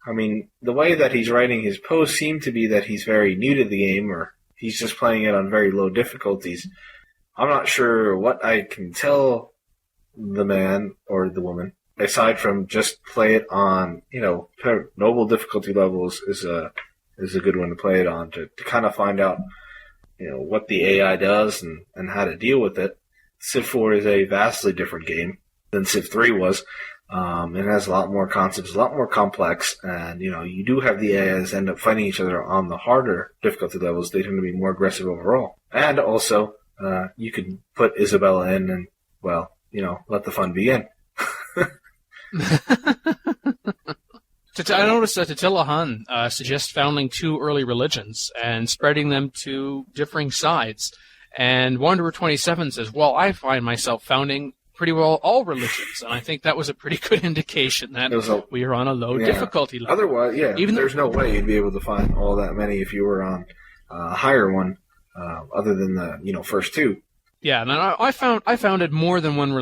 I mean the way that he's writing his post seemed to be that he's very new to the game, or he's just playing it on very low difficulties. I'm not sure what I can tell the man or the woman, aside from just play it on, noble difficulty levels is a good one to play it on to kind of find out, what the AI does and how to deal with it. Civ 4 is a vastly different game than Civ 3 was. It has a lot more concepts, a lot more complex, and, you do have the AIs end up fighting each other on the harder difficulty levels. They tend to be more aggressive overall. And also, you can put Isabella in and, well, let the fun begin. I noticed that Attila Hun suggests founding 2 early religions and spreading them to differing sides. And Wanderer27 says, well, I find myself founding pretty well all religions, and I think that was a pretty good indication that we are on a low difficulty level. Otherwise, there's no way you'd be able to find all that many if you were on a higher one, other than the first 2. Yeah, and I founded more than one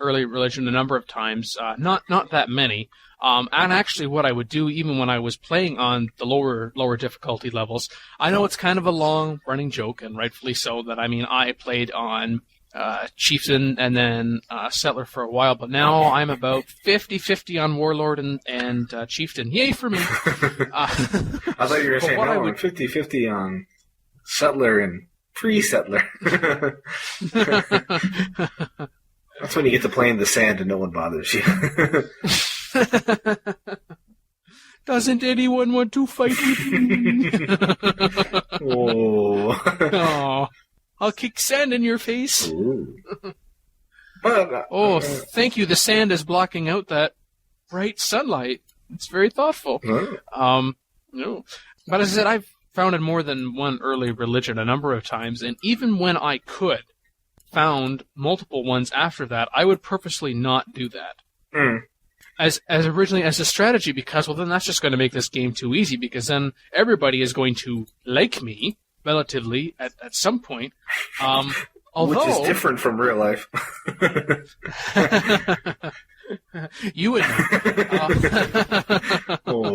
early religion, a number of times, not that many. And actually, what I would do, even when I was playing on the lower difficulty levels, I know it's kind of a long running joke, and rightfully so. That I played on Chieftain and then Settler for a while, but now I'm about 50-50 on Warlord and Chieftain. Yay for me! I thought you were saying no, I'm 50-50 on Settler and pre-Settler. That's when you get to play in the sand and no one bothers you. Doesn't anyone want to fight with me? Oh, I'll kick sand in your face. Oh, thank you. The sand is blocking out that bright sunlight. It's very thoughtful. No. But as I said, I've founded more than one early religion a number of times, and even when I could found multiple ones after that, I would purposely not do that. As originally as a strategy, because, well, then that's just going to make this game too easy, because then everybody is going to like me, relatively, at some point. Although, which is different from real life. You would know.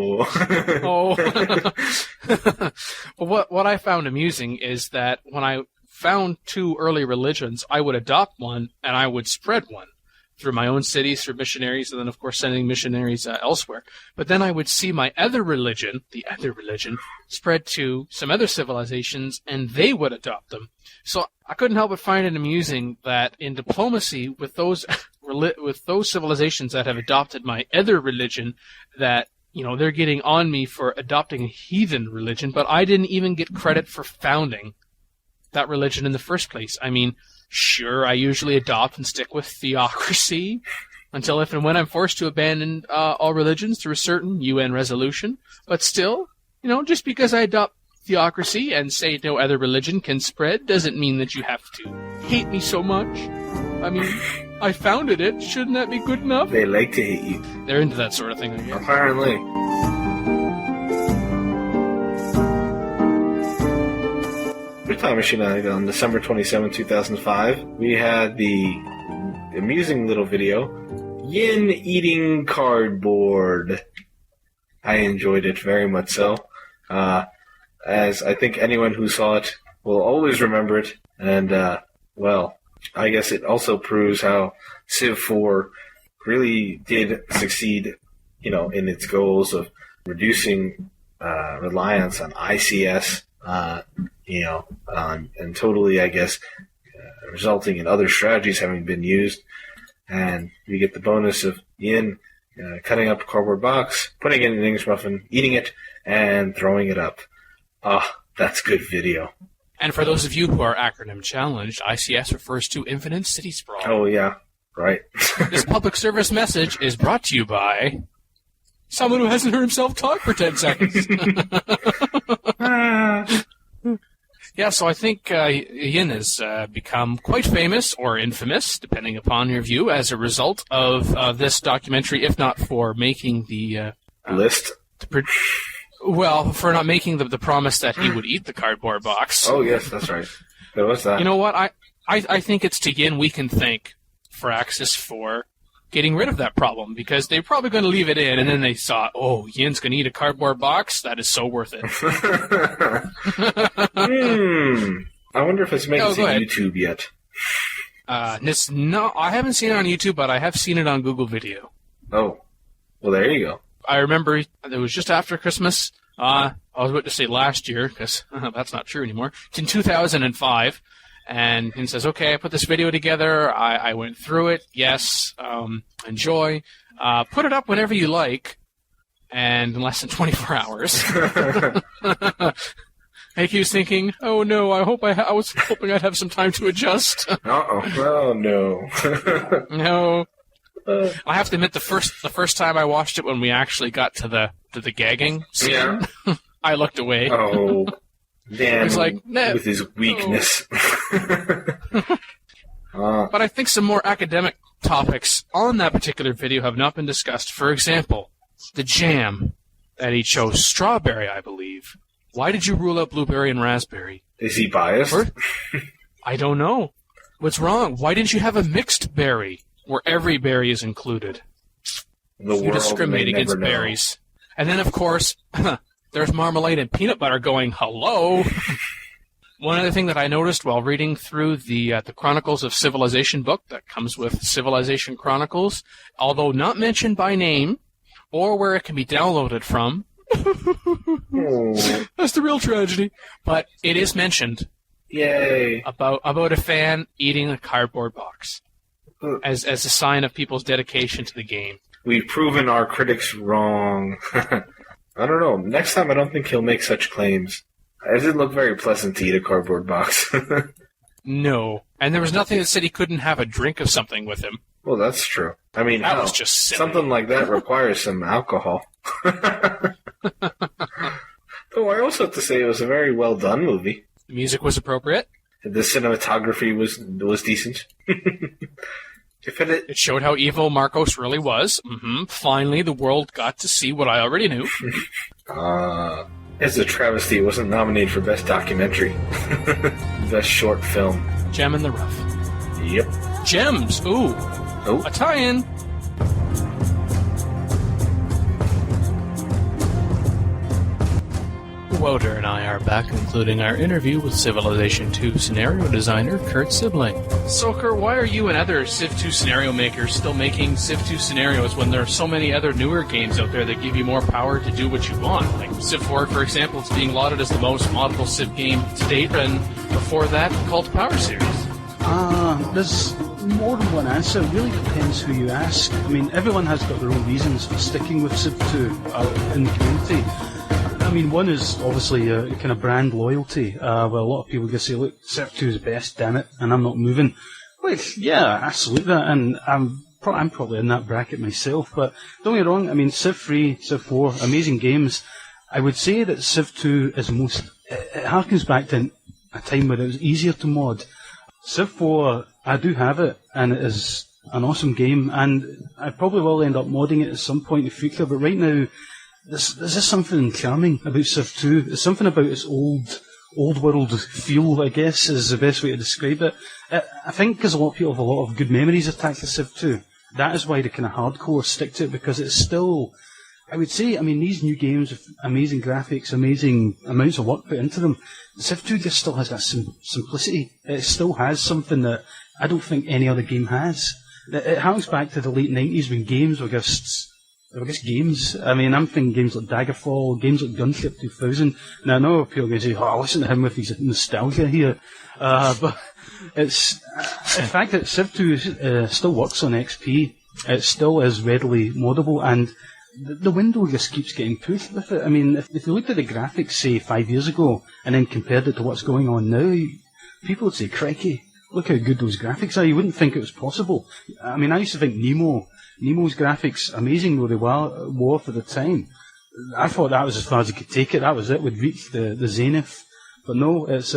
But what I found amusing is that when I found 2 early religions, I would adopt one, and I would spread one through my own cities, through missionaries, and then, of course, sending missionaries elsewhere. But then I would see the other religion, spread to some other civilizations, and they would adopt them. So I couldn't help but find it amusing that in diplomacy with those civilizations that have adopted my other religion, that, they're getting on me for adopting a heathen religion, but I didn't even get credit for founding that religion in the first place. I mean, sure, I usually adopt and stick with theocracy until if and when I'm forced to abandon all religions through a certain UN resolution. But still, just because I adopt theocracy and say no other religion can spread doesn't mean that you have to hate me so much. I mean, I founded it. Shouldn't that be good enough? They like to hate you. They're into that sort of thing, I guess. Apparently. Time Machine on December 27, 2005, we had the amusing little video, Yin eating cardboard. I enjoyed it very much so. As I think anyone who saw it will always remember it. And, well, I guess it also proves how Civ 4 really did succeed, in its goals of reducing reliance on ICS, and totally, I guess, resulting in other strategies having been used. And you get the bonus of Yin cutting up a cardboard box, putting it in an English muffin, eating it, and throwing it up. That's good video. And for those of you who are acronym challenged, ICS refers to Infinite City Sprawl. Oh, yeah. Right. This public service message is brought to you by someone who hasn't heard himself talk for 10 seconds. Yeah, so I think Yin has become quite famous or infamous, depending upon your view, as a result of this documentary, if not for making the list. For not making the promise that he would eat the cardboard box. Oh, yes, that's right. There was that. You know what? I think it's to Yin we can thank Firaxis for getting rid of that problem, because they're probably going to leave it in, and then they saw, Yin's going to eat a cardboard box? That is so worth it. I wonder if it's making it to YouTube yet. No, I haven't seen it on YouTube, but I have seen it on Google Video. Oh. Well, there you go. I remember it was just after Christmas. I was about to say last year, because that's not true anymore. It's in 2005. And he says, okay, I put this video together. I went through it. Yes. Enjoy. Put it up whenever you like. And in less than 24 hours. And he was thinking, oh no, I was hoping I'd have some time to adjust. Oh no. No. I have to admit, the first time I watched it, when we actually got to the gagging scene, I looked away. Oh. Dan, was like, nah, with his weakness. But I think some more academic topics on that particular video have not been discussed. For example, the jam that he chose, strawberry, I believe. Why did you rule out blueberry and raspberry? Is he biased? I don't know. What's wrong? Why didn't you have a mixed berry, where every berry is included? You discriminate against berries. And then, of course... There's marmalade and peanut butter going, hello! One other thing that I noticed while reading through the Chronicles of Civilization book that comes with Civilization Chronicles, although not mentioned by name, or where it can be downloaded from, that's the real tragedy, but it is mentioned. Yay! About a fan eating a cardboard box, as a sign of people's dedication to the game. We've proven our critics wrong. I don't know. Next time, I don't think he'll make such claims. It didn't look very pleasant to eat a cardboard box. No. And there was nothing that said he couldn't have a drink of something with him. Well, that's true. I mean, that was just silly. Something like that requires some alcohol. Though I also have to say it was a very well done movie. The music was appropriate. The cinematography was decent. It showed how evil Marcos really was. Finally, the world got to see what I already knew. It's a travesty it wasn't nominated for Best Documentary. Best Short Film. Gem in the Rough. Yep. Gems! Ooh. A tie-in. Woder and I are back, including our interview with Civilization 2 scenario designer curtsibling. So, Kurt, why are you and other Civ 2 scenario makers still making Civ 2 scenarios when there are so many other newer games out there that give you more power to do what you want? Like Civ 4, for example, is being lauded as the most moddable Civ game to date, and before that, Cult of Power series. There's more than one answer. It really depends who you ask. I mean, everyone has got their own reasons for sticking with Civ 2 in the community. I mean, one is obviously kind of brand loyalty, where a lot of people just say, look, Civ 2 is best, damn it, and I'm not moving. Which, yeah, I salute that, and I'm probably in that bracket myself, but don't get me wrong, I mean, Civ 3, Civ 4, amazing games. I would say that Civ 2 is it harkens back to a time where it was easier to mod. Civ 4, I do have it, and it is an awesome game, and I probably will end up modding it at some point in the future, but right now, there's just something charming about Civ 2. There's something about its old world feel, I guess, is the best way to describe it. I think because a lot of people have a lot of good memories attached to Civ 2. That is why the kind of hardcore stick to it, because it's still, I would say, I mean, these new games with amazing graphics, amazing amounts of work put into them, Civ 2 just still has that simplicity. It still has something that I don't think any other game has. It harks back to the late 90s when games were just I guess games. I mean, I'm thinking games like Daggerfall, games like Gunship 2000. Now, I know people are going to say, "Oh, listen to him with his nostalgia here," but it's the fact that Civ2 still works on XP. It still is readily moddable, and the window just keeps getting pushed with it. I mean, if you looked at the graphics, say 5 years ago, and then compared it to what's going on now, people would say, "Crikey, look how good those graphics are." You wouldn't think it was possible. I mean, I used to think Nemo's graphics, amazing though they were for the time, I thought that was as far as you could take it. That was it. We'd reached the zenith. But no, it's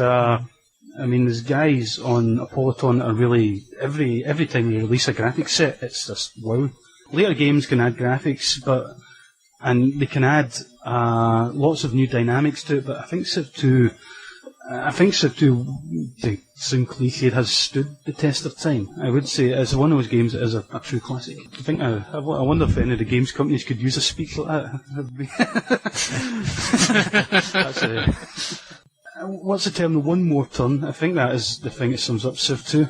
I mean, these guys on Apolyton are really every time you release a graphics set, it's just wow. Later games can add graphics, and they can add lots of new dynamics to it. But I think Civ 2, to sound cliched, has stood the test of time. I would say it's one of those games that is a true classic. I wonder if any of the games companies could use a speech like that. What's the term? The one more turn. I think that is the thing that sums up Civ 2.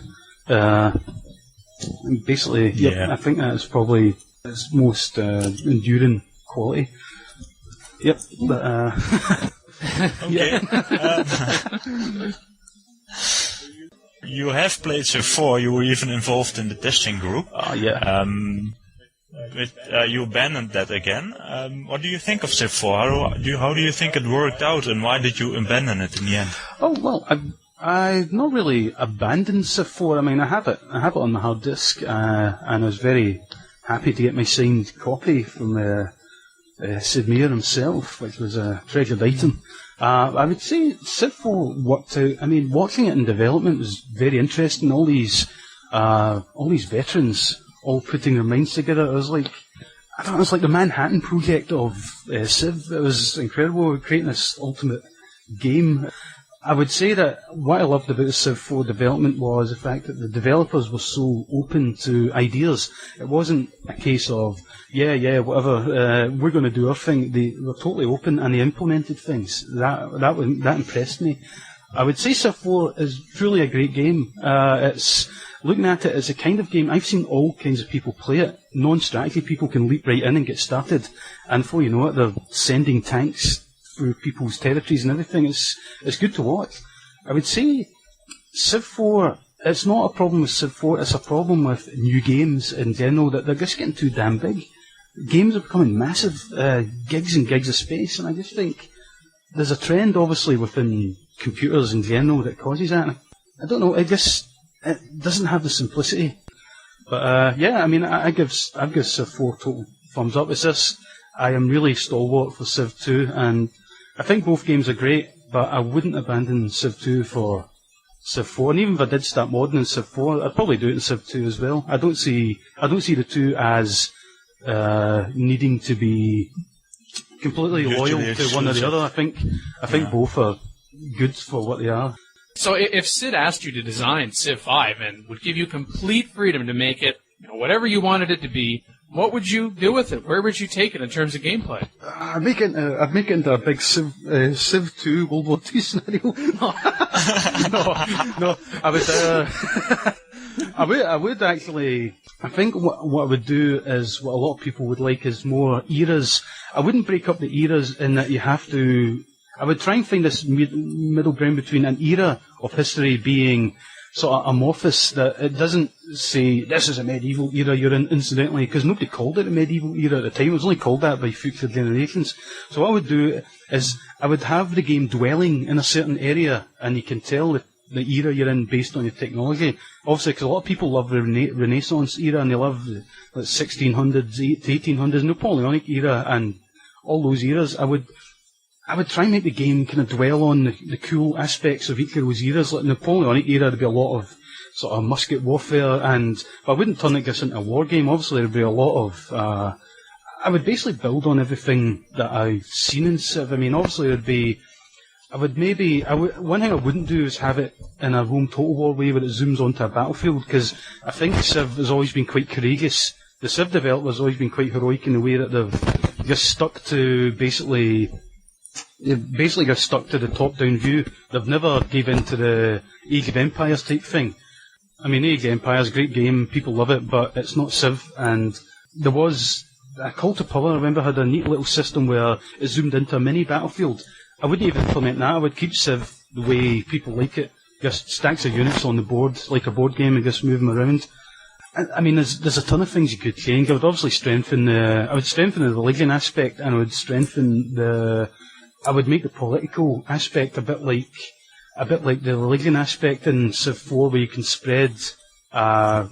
Basically, yep, I think that is probably its most enduring quality. Yep, but okay. You have played Civ 4. You were even involved in the testing group. Yeah. But you abandoned that again. What do you think of Civ 4? How do you think it worked out, and why did you abandon it in the end? Oh well, I've not really abandoned Civ 4. I mean, I have it on my hard disk, and I was very happy to get my signed copy from Sid Meier himself, which was a treasured item. I would say Civ 4 worked out. I mean, watching it in development was very interesting. All these veterans all putting their minds together. It was like, I don't know, it was like the Manhattan Project of Civ. It was incredible, creating this ultimate game. I would say that what I loved about the Civ 4 development was the fact that the developers were so open to ideas. It wasn't a case of, whatever, we're going to do our thing. They were totally open and they implemented things. That impressed me. I would say Civ 4 is truly a great game. Looking at it as a kind of game, I've seen all kinds of people play it. Non-strategy people can leap right in and get started, and before you know it, they're sending tanks through people's territories and everything. It's good to watch. I would say Civ 4, it's not a problem with Civ 4, it's a problem with new games in general, that they're just getting too damn big. Games are becoming massive, gigs and gigs of space, and I just think there's a trend, obviously, within computers in general that causes that. I don't know, it doesn't have the simplicity. But I mean, I'd give Civ 4 total thumbs up. It's just, I am really stalwart for Civ 2, and I think both games are great, but I wouldn't abandon Civ 2 for Civ 4. And even if I did start modding in Civ 4, I'd probably do it in Civ 2 as well. I don't see the two as needing to be completely loyal to one or the other. I think both are good for what they are. So if Sid asked you to design CivIV and would give you complete freedom to make it whatever you wanted it to be, what would you do with it? Where would you take it in terms of gameplay? I'd make it into a big Civ 2 World War II scenario. No, I would actually. I think what I would do is what a lot of people would like is more eras. I wouldn't break up the eras in that you have to. I would try and find this middle ground between an era of history being sort of amorphous, that it doesn't say this is a medieval era you're in incidentally, because nobody called it a medieval era at the time. It was only called that by future generations. So what I would do is I would have the game dwelling in a certain area, and you can tell the era you're in based on your technology. Obviously, because a lot of people love the Renaissance era, and they love the 1600s to 1800s, Napoleonic era, and all those eras. I would try and make the game kind of dwell on the cool aspects of each of those eras. Like Napoleonic era, there'd be a lot of sort of musket warfare, but I wouldn't turn it just into a war game. Obviously, there'd be a lot of. I would basically build on everything that I've seen in Civ. I mean, obviously, there'd be. One thing I wouldn't do is have it in a Rome Total War way where it zooms onto a battlefield, because I think Civ has always been quite courageous. The Civ developers have always been quite heroic in the way that they've just stuck to They've basically got stuck to the top-down view. They've never gave in to the Age of Empires type thing. I mean, Age of Empires, great game, people love it, but it's not Civ. And there was Call to Power, I remember, had a neat little system where it zoomed into a mini battlefield. I wouldn't even implement that. I would keep Civ the way people like it. Just stacks of units on the board, like a board game, and just move them around. I mean, there's a ton of things you could change. I would obviously strengthen the religion aspect, and I would make the political aspect a bit like the religion aspect in Civ 4, where you can spread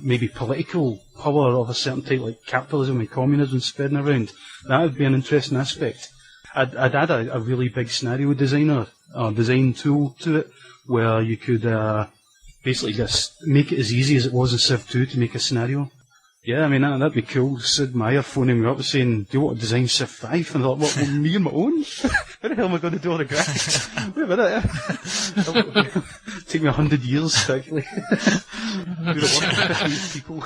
maybe political power of a certain type, like capitalism and communism spreading around. That would be an interesting aspect. I'd add a really big scenario design tool to it, where you could basically just make it as easy as it was in Civ 2 to make a scenario. Yeah, I mean, that'd be cool. Sid Meier phoning me up saying, do you want to design Civ 5? And I thought, what, me and my own? How the hell am I going to do all the graphics? Wait a minute. Take me 100 years to actually do the work of 50 people.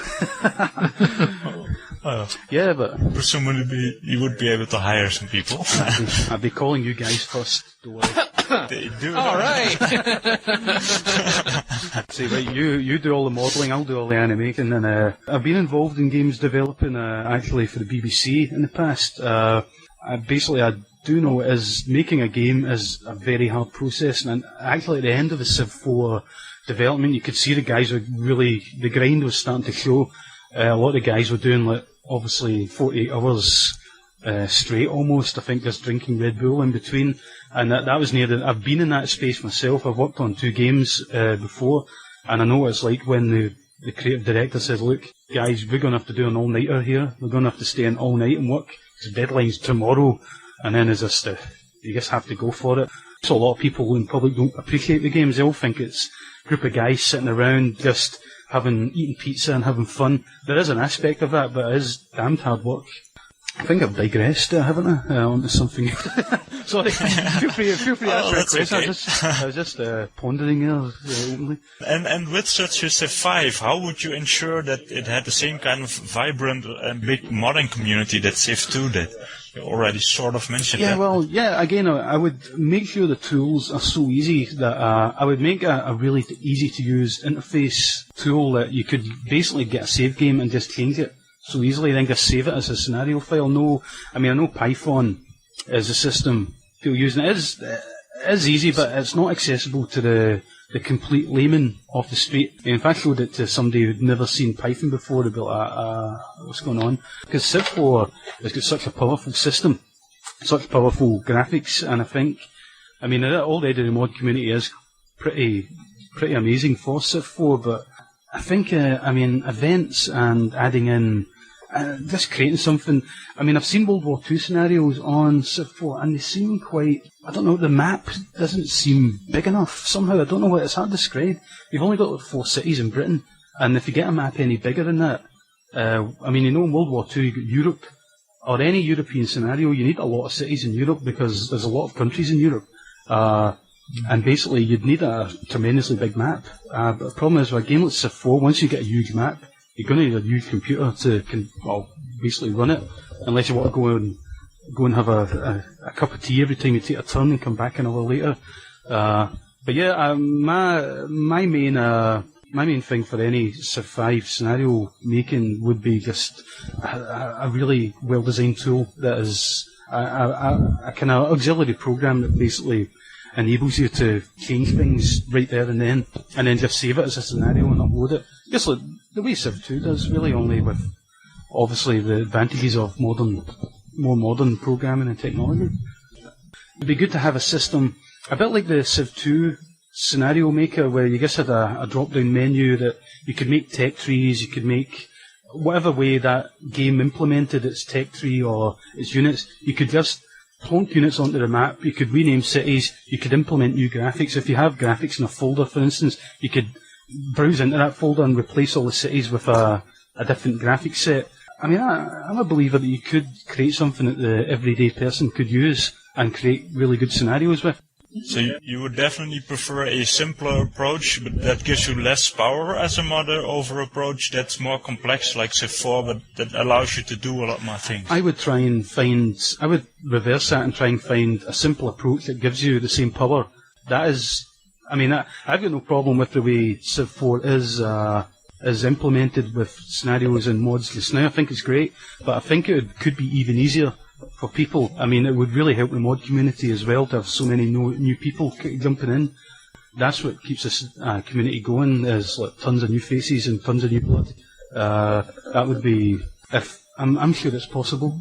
Yeah, but presumably you would be able to hire some people. I'd be calling you guys first. Don't worry. They do. All right. Say, right, you do all the modelling, I'll do all the animation, and I've been involved in games developing actually for the BBC in the past. I do know making a game is a very hard process, and actually at the end of the Civ 4 development, you could see the guys were really, the grind was starting to show. A lot of the guys were doing, like, obviously 48 hours straight almost, I think, just drinking Red Bull in between. And that was I've been in that space myself. I've worked on 2 games before, and I know what it's like when the creative director says, look, guys, we're going to have to do an all-nighter here. We're going to have to stay in all night and work. The deadline's tomorrow. And then it's just, you just have to go for it. So a lot of people in public don't appreciate the games. They all think it's a group of guys sitting around just eating pizza and having fun. There is an aspect of that, but it is damned hard work. I think I've digressed, haven't I? Onto something. Sorry, feel free to ask me a question. Okay. I was just pondering here openly. And with such a Civ 5, how would you ensure that it had the same kind of vibrant and big modding community that Civ 2 did? You already sort of mentioned that. Well, again, I would make sure the tools are so easy that I would make a really easy-to-use interface tool that you could basically get a save game and just change it so easily, then just save it as a scenario file. I know Python is a system people using. It is easy, but it's not accessible to the complete layman off the street. If I showed it to somebody who'd never seen Python before, they'd be like, what's going on? Because Civ 4 has got such a powerful system, such powerful graphics, and I think, already the mod community is pretty amazing for Civ 4, but I think, events and adding in, just creating something. I've seen World War II scenarios on Civ 4, and they seem quite, the map doesn't seem big enough somehow. I don't know it's hard to describe. We've only got 4 cities in Britain, and if you get a map any bigger than that, in World War II, you got Europe, or any European scenario, you need a lot of cities in Europe because there's a lot of countries in Europe. And basically, you'd need a tremendously big map. But the problem is, with a game like Civ 4, once you get a huge map, you're going to need a huge computer to basically run it, unless you want to go and have a cup of tea every time you take a turn and come back an hour later. But yeah, my main thing for any Civ 5 scenario making would be just a really well designed tool that is a kind of auxiliary program that basically enables you to change things right there and then just save it as a scenario and upload it. Just like the way Civ 2 does, really, only with obviously the advantages of more modern programming and technology. It'd be good to have a system a bit like the Civ 2 scenario maker, where you just had a drop-down menu that you could make tech trees, you could make whatever way that game implemented its tech tree or its units, you could just plonk units onto the map, you could rename cities, you could implement new graphics. If you have graphics in a folder, for instance, you could browse into that folder and replace all the cities with a different graphics set. I'm a believer that you could create something that the everyday person could use and create really good scenarios with. So you would definitely prefer a simpler approach, but that gives you less power as a modder, over approach that's more complex like Civ 4, but that allows you to do a lot more things. I would reverse that and try and find a simple approach that gives you the same power. That is, I've got no problem with the way Civ 4 is is implemented with scenarios and mods just now. I think it's great, but I think it could be even easier for people. I mean, it would really help the mod community as well to have so many new people jumping in. That's what keeps this community going, is like tons of new faces and tons of new blood. That would be, if I'm sure it's possible.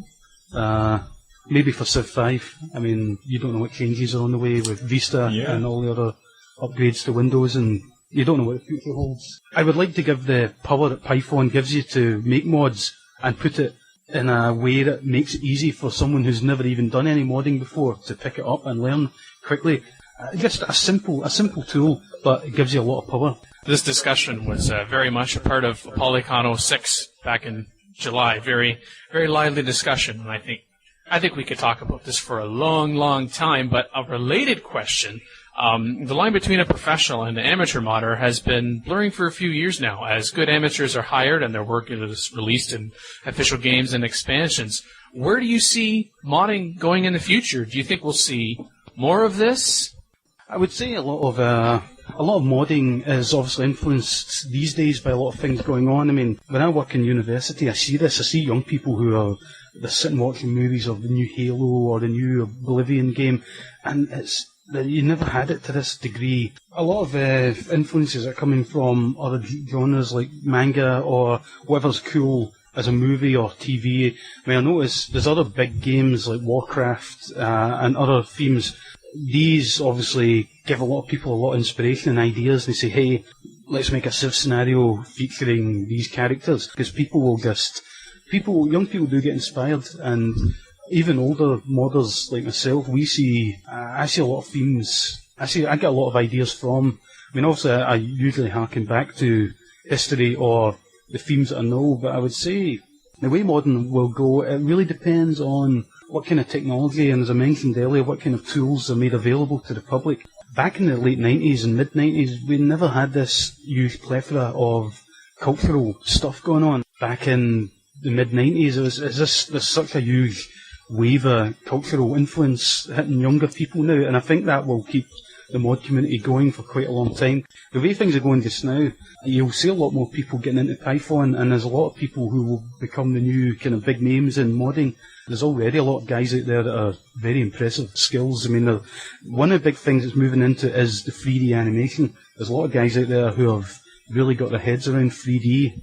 Maybe for CivIV. I mean, you don't know what changes are on the way with Vista and all the other upgrades to Windows, and you don't know what the future holds. I would like to give the power that Python gives you to make mods and put it in a way that makes it easy for someone who's never even done any modding before to pick it up and learn quickly. Just a simple tool, but it gives you a lot of power. This discussion was very much a part of PolyCon 06 back in July. Very, very lively discussion, and I think we could talk about this for a long, long time. But a related question, the line between a professional and an amateur modder has been blurring for a few years now. As good amateurs are hired and their work is released in official games and expansions, where do you see modding going in the future? Do you think we'll see more of this? I would say a lot of modding is obviously influenced these days by a lot of things going on. I mean, when I work in university, I see this. I see young people who they're sitting watching movies of the new Halo or the new Oblivion game, and you never had it to this degree. A lot of influences are coming from other genres like manga or whatever's cool as a movie or TV. I mean, I notice there's other big games like Warcraft and other themes. These obviously give a lot of people a lot of inspiration and ideas. They say, hey, let's make a Civ scenario featuring these characters, because young people do get inspired, and even older modders like myself, I see a lot of themes. I get a lot of ideas from. I mean, obviously, I usually harken back to history or the themes that I know, but I would say the way modding will go, it really depends on what kind of technology, and as I mentioned earlier, what kind of tools are made available to the public. Back in the late 90s and mid-90s, we never had this huge plethora of cultural stuff going on. Back in the mid-90s, there's such a huge wave of cultural influence hitting younger people now, and I think that will keep the mod community going for quite a long time. The way things are going just now, you'll see a lot more people getting into Python, and there's a lot of people who will become the new kind of big names in modding. There's already a lot of guys out there that are very impressive skills. I mean, one of the big things that's moving into is the 3D animation. There's a lot of guys out there who have really got their heads around 3D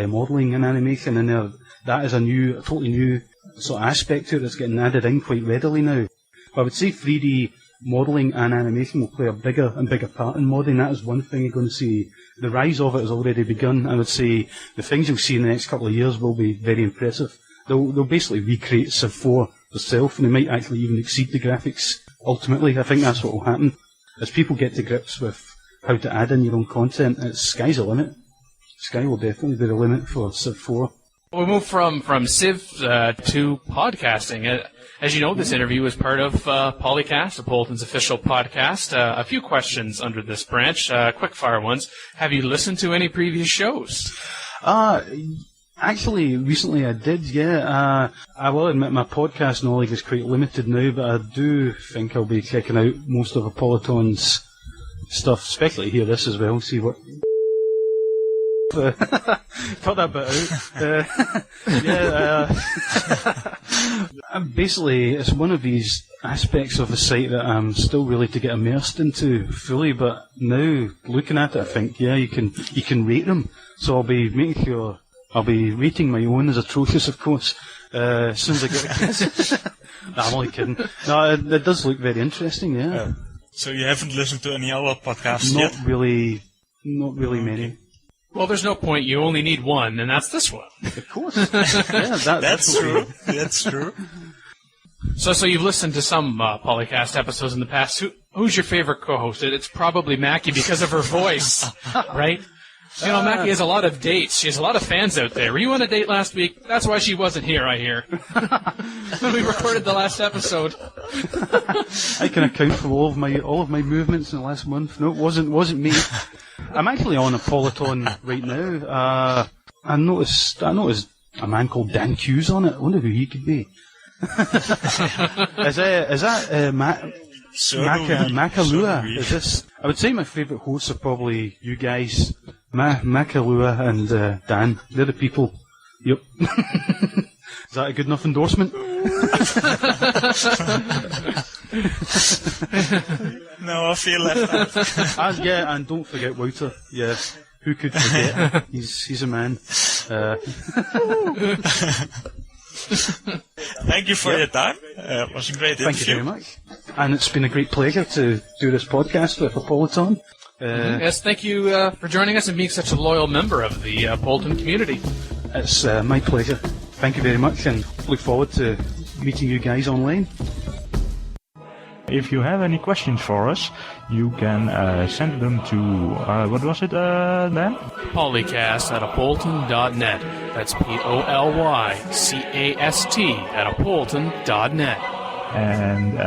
modelling and animation, and that is a totally new sort of aspect to it that's getting added in quite readily now. But I would say 3D modelling and animation will play a bigger and bigger part in modding. That is one thing you're going to see. The rise of it has already begun. I would say the things you'll see in the next couple of years will be very impressive. They'll basically recreate Civ4 themselves, and they might actually even exceed the graphics. Ultimately, I think that's what will happen. As people get to grips with how to add in your own content, sky's the limit. Sky will definitely be the limit for Civ4. We move from Civ to podcasting. As you know, this interview is part of PolyCast, Apolyton's official podcast. A few questions under this branch, quick-fire ones. Have you listened to any previous shows? Actually, recently I did, yeah. I will admit my podcast knowledge is quite limited now, but I do think I'll be checking out most of Apolyton's stuff, especially hear this as well, see what... Cut that bit out. Basically, it's one of these aspects of the site that I'm still really to get immersed into fully, but now, looking at it, I think, yeah, you can rate them. So I'll be making sure... I'll be rating my own as atrocious, of course, as soon as I get a chance. No, I'm only kidding. No, it does look very interesting, yeah. So you haven't listened to any other podcasts yet? Not really many. Well, there's no point. You only need one, and that's this one. Of course. Yeah, that's true. That's true. So you've listened to some PolyCast episodes in the past. Who's your favorite co-host? It's probably Mackie because of her voice, right? You know, Mackie has a lot of dates. She has a lot of fans out there. Were you on a date last week? That's why she wasn't here, I hear. When we recorded the last episode. I can account for all of my movements in the last month. No, it wasn't me. I'm actually on Apolyton right now. I noticed a man called Dan Hughes on it. I wonder who he could be. Is that Makalua? Is this? I would say my favourite hosts are probably you guys, Makalua and Dan, they're the people. Yep. Is that a good enough endorsement? No, I feel left out. And don't forget Wouter. Yeah, who could forget? He's a man. Thank you for your time. It was a great interview. Thank you very much. And it's been a great pleasure to do this podcast with Apolyton. Yes, thank you for joining us and being such a loyal member of the Apolyton community. It's my pleasure. Thank you very much, and look forward to meeting you guys online. If you have any questions for us, you can send them to, what was it, Dan? PolyCast at Apolyton.net. That's PolyCast at Apolyton.net. And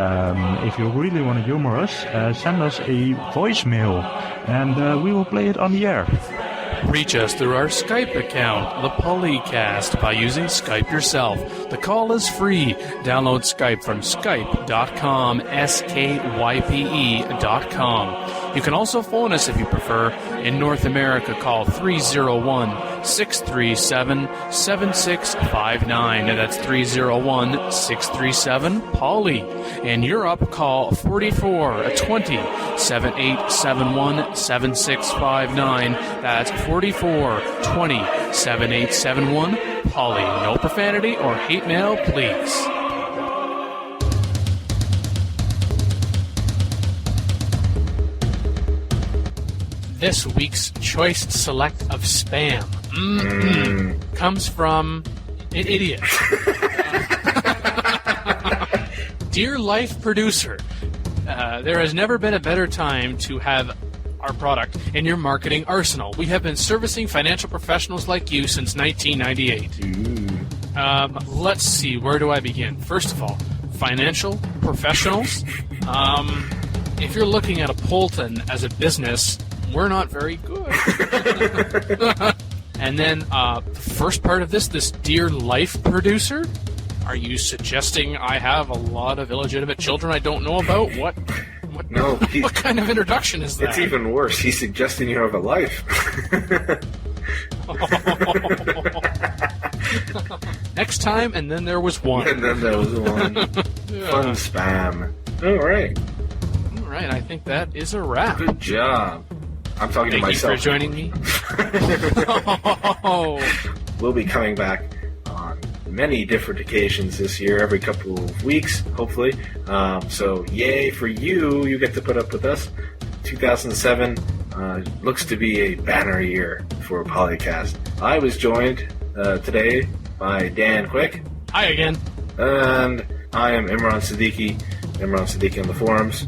if you really want to humor us, send us a voicemail, and we will play it on the air. Reach us through our Skype account, the PolyCast, by using Skype yourself. The call is free. Download Skype from skype.com, SKYPE.com. You can also phone us if you prefer. In North America, call 301-637-7659. That's 301-637-POLY. In Europe, call 44-20-7871-7659. That's 44-20-7871-POLY. No profanity or hate mail, please. This week's choice select of spam comes from an idiot. Dear Life Producer, there has never been a better time to have our product in your marketing arsenal. We have been servicing financial professionals like you since 1998. Let's see, where do I begin? First of all, financial professionals. If you're looking at Apolyton as a business, we're not very good. And then the first part of this Dear Life Producer, are you suggesting I have a lot of illegitimate children I don't know about? What No. What kind of introduction is that? It's even worse. He's suggesting you have a life. Next time, and then there was one. And then there was one. Fun spam. All right. All right, I think that is a wrap. Good job. I'm talking to myself. Thank you for joining me. We'll be coming back on many different occasions this year, every couple of weeks, hopefully. So, yay for you. You get to put up with us. 2007 looks to be a banner year for PolyCast. I was joined today by Dan Quick. Hi again. And I am Imran Siddiqui. Imran Siddiqui on the forums.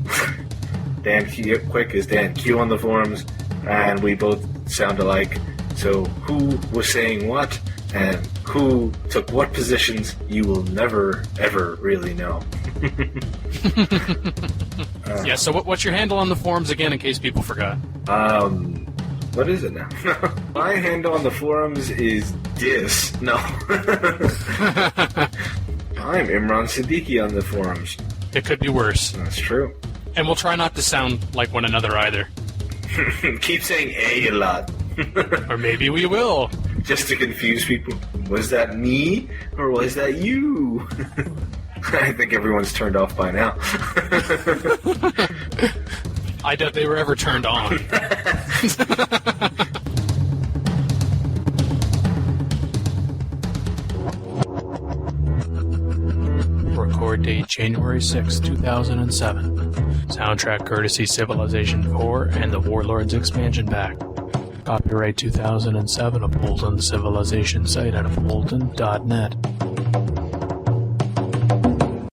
Dan Quick is Dan Q on the forums. And we both sound alike. So who was saying what and who took what positions, you will never, ever really know. Yeah, so what's your handle on the forums again, in case people forgot? What is it now? My handle on the forums is dis. No. I'm Imran Siddiqui on the forums. It could be worse. That's true. And we'll try not to sound like one another either. Keep saying A lot. Or maybe we will. Just to confuse people. Was that me? Or was that you? I think everyone's turned off by now. I doubt they were ever turned on. Record date January 6, 2007. Soundtrack courtesy Civilization 4 and the Warlords expansion pack. Copyright 2007 Apolyton Civilization Site at Apolyton.net.